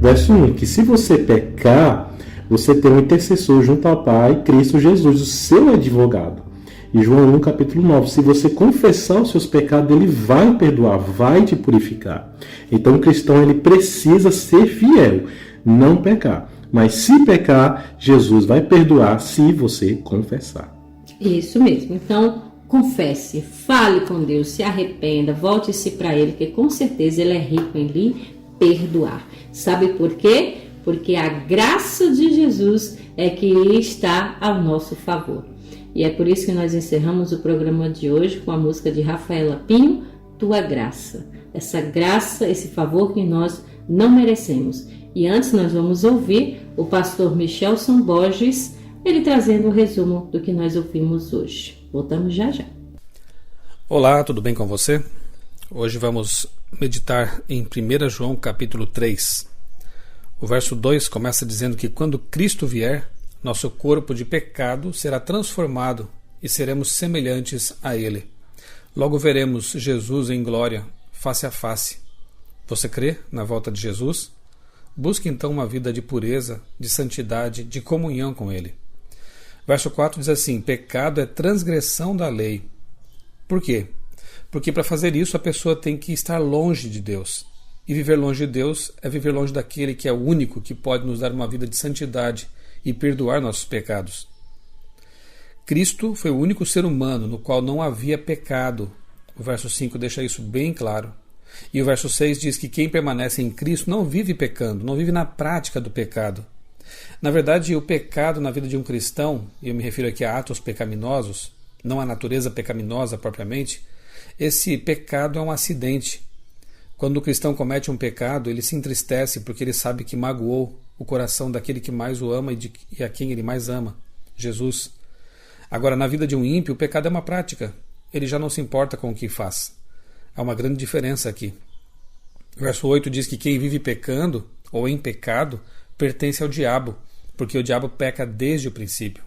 verso 1, que se você pecar, você tem um intercessor junto ao Pai, Cristo Jesus, o seu advogado. E João 1, capítulo 9, se você confessar os seus pecados, ele vai perdoar, vai te purificar. Então o cristão ele precisa ser fiel, não pecar. Mas se pecar, Jesus vai perdoar se você confessar. Isso mesmo. Então, confesse, fale com Deus, se arrependa, volte-se para Ele, que com certeza Ele é rico em lhe perdoar. Sabe por quê? Porque a graça de Jesus é que está ao nosso favor. E é por isso que nós encerramos o programa de hoje com a música de Rafaela Pinho, Tua Graça. Essa graça, esse favor que nós não merecemos. E antes nós vamos ouvir o pastor Michelson Borges, ele trazendo o resumo do que nós ouvimos hoje. Voltamos já já. Olá, tudo bem com você? Hoje vamos meditar em 1 João capítulo 3. O verso 2 começa dizendo que quando Cristo vier, nosso corpo de pecado será transformado e seremos semelhantes a Ele. Logo veremos Jesus em glória, face a face. Você crê na volta de Jesus? Busque então uma vida de pureza, de santidade, de comunhão com Ele. Verso 4 diz assim: pecado é transgressão da lei. Por quê? Porque para fazer isso a pessoa tem que estar longe de Deus. E viver longe de Deus é viver longe daquele que é o único que pode nos dar uma vida de santidade e perdoar nossos pecados. Cristo foi o único ser humano no qual não havia pecado. O verso 5 deixa isso bem claro. E o verso 6 diz que quem permanece em Cristo não vive pecando, não vive na prática do pecado. Na verdade, o pecado na vida de um cristão, e eu me refiro aqui a atos pecaminosos, não a natureza pecaminosa propriamente, esse pecado é um acidente. Quando o cristão comete um pecado, ele se entristece porque ele sabe que magoou o coração daquele que mais o ama e a quem ele mais ama, Jesus. Agora, na vida de um ímpio, o pecado é uma prática. Ele já não se importa com o que faz. Há uma grande diferença aqui. O verso 8 diz que quem vive pecando, ou em pecado, pertence ao diabo, porque o diabo peca desde o princípio.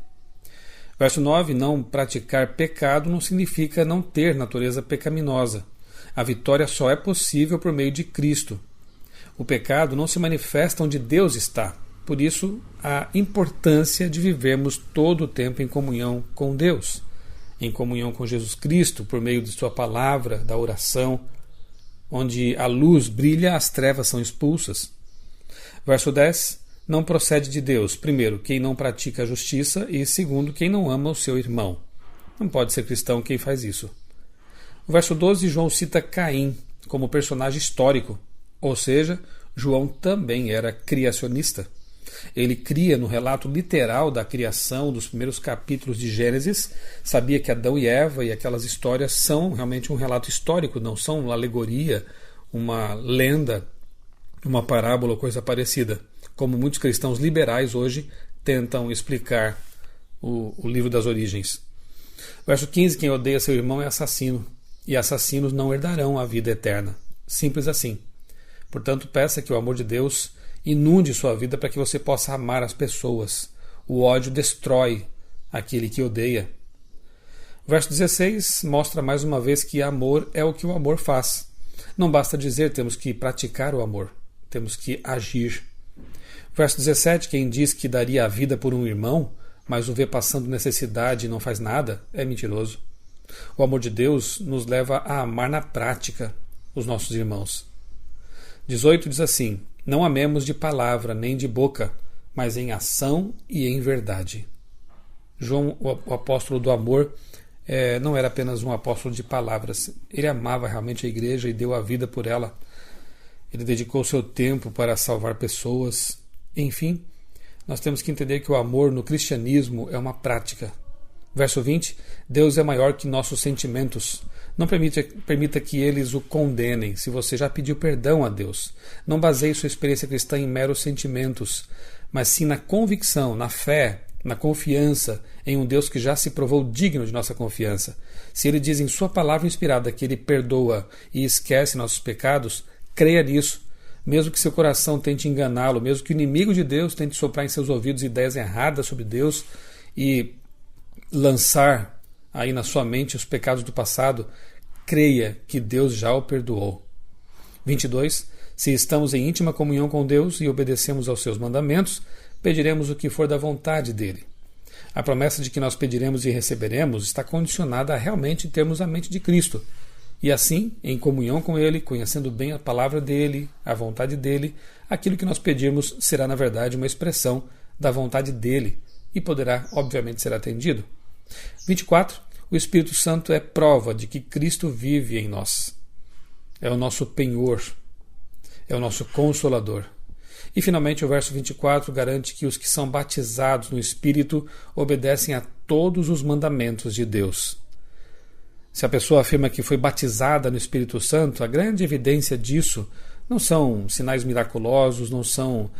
Verso 9, não praticar pecado não significa não ter natureza pecaminosa. A vitória só é possível por meio de Cristo. O pecado não se manifesta onde Deus está. Por isso, a importância de vivermos todo o tempo em comunhão com Deus, em comunhão com Jesus Cristo, por meio de sua palavra, da oração, onde a luz brilha, as trevas são expulsas. Verso 10, não procede de Deus, primeiro, quem não pratica a justiça, e segundo, quem não ama o seu irmão. Não pode ser cristão quem faz isso. No verso 12, João cita Caim como personagem histórico, ou seja, João também era criacionista. Ele cria no relato literal da criação dos primeiros capítulos de Gênesis, sabia que Adão e Eva e aquelas histórias são realmente um relato histórico, não são uma alegoria, uma lenda, uma parábola ou coisa parecida, como muitos cristãos liberais hoje tentam explicar o livro das origens. Verso 15, quem odeia seu irmão é assassino, e assassinos não herdarão a vida eterna. Simples assim. Portanto, peça que o amor de Deus inunde sua vida para que você possa amar as pessoas. O ódio destrói aquele que odeia. O verso 16 mostra mais uma vez que amor é o que o amor faz. Não basta dizer, temos que praticar o amor. Temos que agir. Verso 17, quem diz que daria a vida por um irmão, mas o vê passando necessidade e não faz nada, é mentiroso. O amor de Deus nos leva a amar na prática os nossos irmãos. 18 diz assim: não amemos de palavra nem de boca, mas em ação e em verdade. João, o apóstolo do amor, não era apenas um apóstolo de palavras. Ele amava realmente a igreja e deu a vida por ela. Ele dedicou seu tempo para salvar pessoas. Enfim, nós temos que entender que o amor no cristianismo é uma prática. Verso 20, Deus é maior que nossos sentimentos. Não permita que eles o condenem, se você já pediu perdão a Deus. Não baseie sua experiência cristã em meros sentimentos, mas sim na convicção, na fé, na confiança em um Deus que já se provou digno de nossa confiança. Se Ele diz em sua palavra inspirada que Ele perdoa e esquece nossos pecados, creia nisso. Mesmo que seu coração tente enganá-lo, mesmo que o inimigo de Deus tente soprar em seus ouvidos ideias erradas sobre Deus e lançar aí na sua mente os pecados do passado, creia que Deus já o perdoou. 22. Se estamos em íntima comunhão com Deus e obedecemos aos seus mandamentos, pediremos o que for da vontade dele. A promessa de que nós pediremos e receberemos está condicionada a realmente termos a mente de Cristo. E assim, em comunhão com Ele, conhecendo bem a palavra dEle, a vontade dEle, aquilo que nós pedirmos será, na verdade, uma expressão da vontade dEle e poderá, obviamente, ser atendido. 24. O Espírito Santo é prova de que Cristo vive em nós. É o nosso penhor, é o nosso consolador. E, finalmente, o verso 24 garante que os que são batizados no Espírito obedecem a todos os mandamentos de Deus. Se a pessoa afirma que foi batizada no Espírito Santo, a grande evidência disso não são sinais miraculosos, não são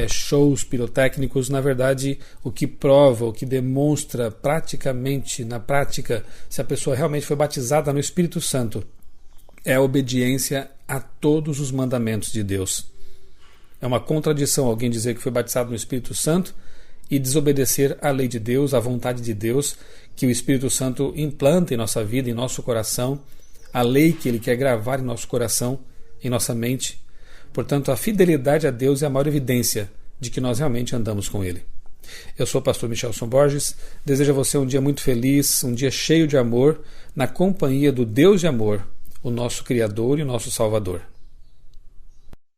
shows pirotécnicos. Na verdade, o que prova, o que demonstra praticamente, na prática, se a pessoa realmente foi batizada no Espírito Santo, é a obediência a todos os mandamentos de Deus. É uma contradição alguém dizer que foi batizado no Espírito Santo e desobedecer à lei de Deus, à vontade de Deus, que o Espírito Santo implanta em nossa vida, em nosso coração, a lei que Ele quer gravar em nosso coração, em nossa mente. Portanto, a fidelidade a Deus é a maior evidência de que nós realmente andamos com Ele. Eu sou o pastor Michelson Borges, desejo a você um dia muito feliz, um dia cheio de amor, na companhia do Deus de amor, o nosso Criador e o nosso Salvador.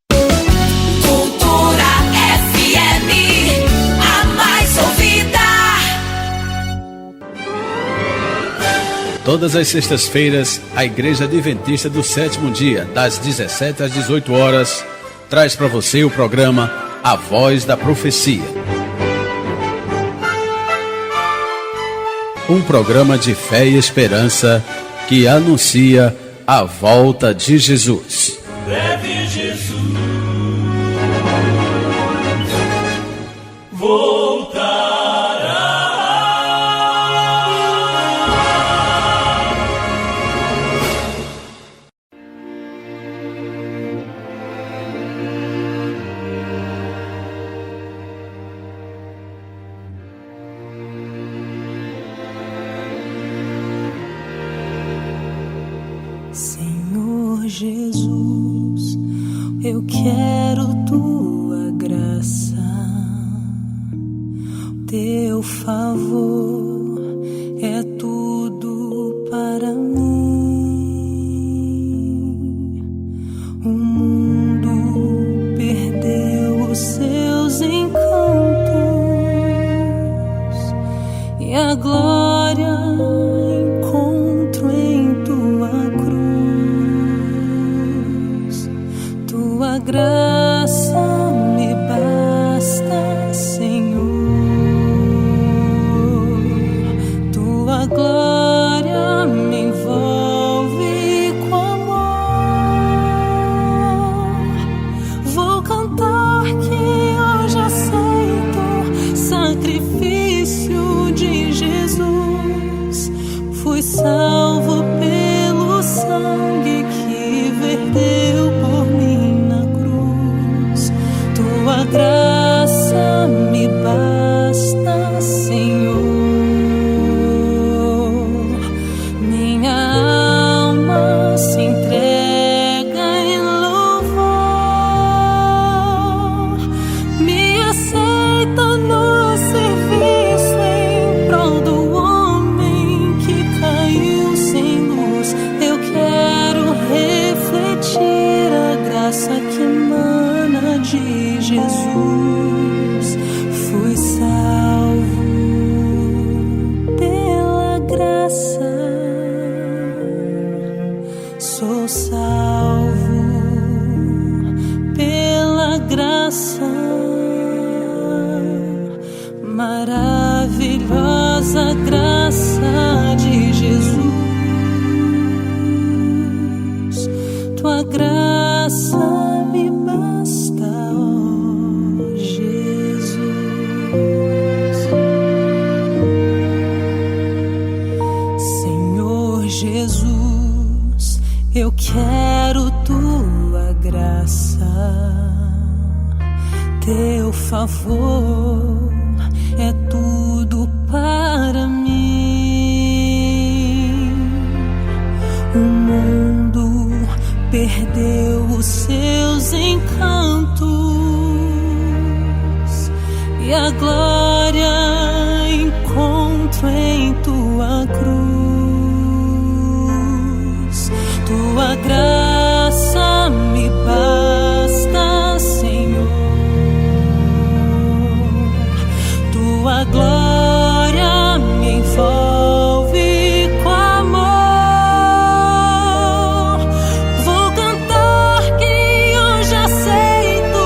Cultura FM, a mais ouvida. Todas as sextas-feiras, a Igreja Adventista do Sétimo Dia, das 17 às 18 horas, traz para você o programa A Voz da Profecia. Um programa de fé e esperança que anuncia a volta de Jesus. Breve Jesus voltará. Senhor Jesus, eu quero tua graça, teu favor é tudo para mim. O mundo perdeu os seus encantos e a glória encontro em tua cruz. Tua graça me basta, Senhor. Tua glória me envolve com amor. Vou cantar que hoje aceito sacrifício de Jesus. Fui salvo pelo sangue que verteu por mim na cruz. Tua graça me basta, Senhor. Minha alma se entrega em louvor. Me aceita no serviço em prol do homem que caiu sem luz. Eu quero refletir a graça que emana de Jesus. Fui salvo pela graça, sou salvo pela graça. Maravilhosa graça de Jesus. Tua graça me basta, ó Jesus. Senhor Jesus, eu quero tua graça, teu favor é tudo para mim. O mundo perdeu os seus encantos e a glória encontro em tua cruz. Tua graça me basta, Senhor. Tua glória me envolve com amor. Vou cantar que hoje aceito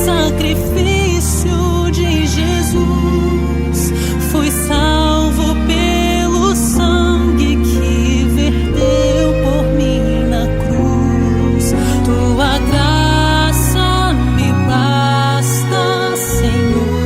sacrifício de Jesus. Fui salvo pelo sangue que verteu por mim na cruz. Tua graça me basta, Senhor.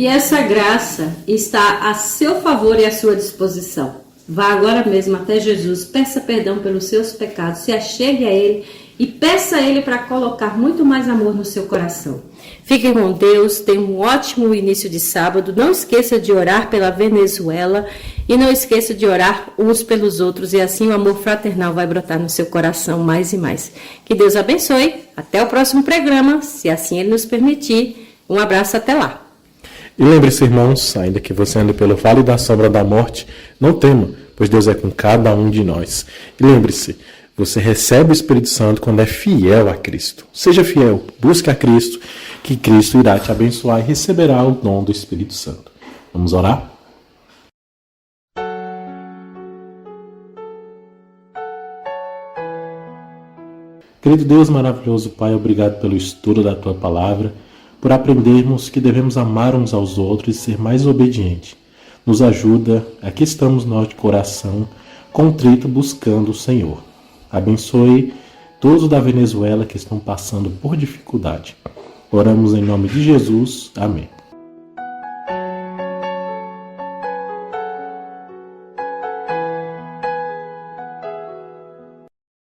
E essa graça está a seu favor e à sua disposição. Vá agora mesmo até Jesus, peça perdão pelos seus pecados, se achegue a Ele e peça a Ele para colocar muito mais amor no seu coração. Fiquem com Deus, tenha um ótimo início de sábado. Não esqueça de orar pela Venezuela e não esqueça de orar uns pelos outros, e assim o amor fraternal vai brotar no seu coração mais e mais. Que Deus abençoe. Até o próximo programa, se assim Ele nos permitir. Um abraço, até lá. E lembre-se, irmãos, ainda que você ande pelo vale da sombra da morte, não tema, pois Deus é com cada um de nós. E lembre-se, você recebe o Espírito Santo quando é fiel a Cristo. Seja fiel, busque a Cristo, que Cristo irá te abençoar e receberá o dom do Espírito Santo. Vamos orar? Querido Deus maravilhoso Pai, obrigado pelo estudo da Tua Palavra, por aprendermos que devemos amar uns aos outros e ser mais obedientes. Nos ajuda, aqui estamos nós de coração, contrito, buscando o Senhor. Abençoe todos da Venezuela que estão passando por dificuldade. Oramos em nome de Jesus. Amém.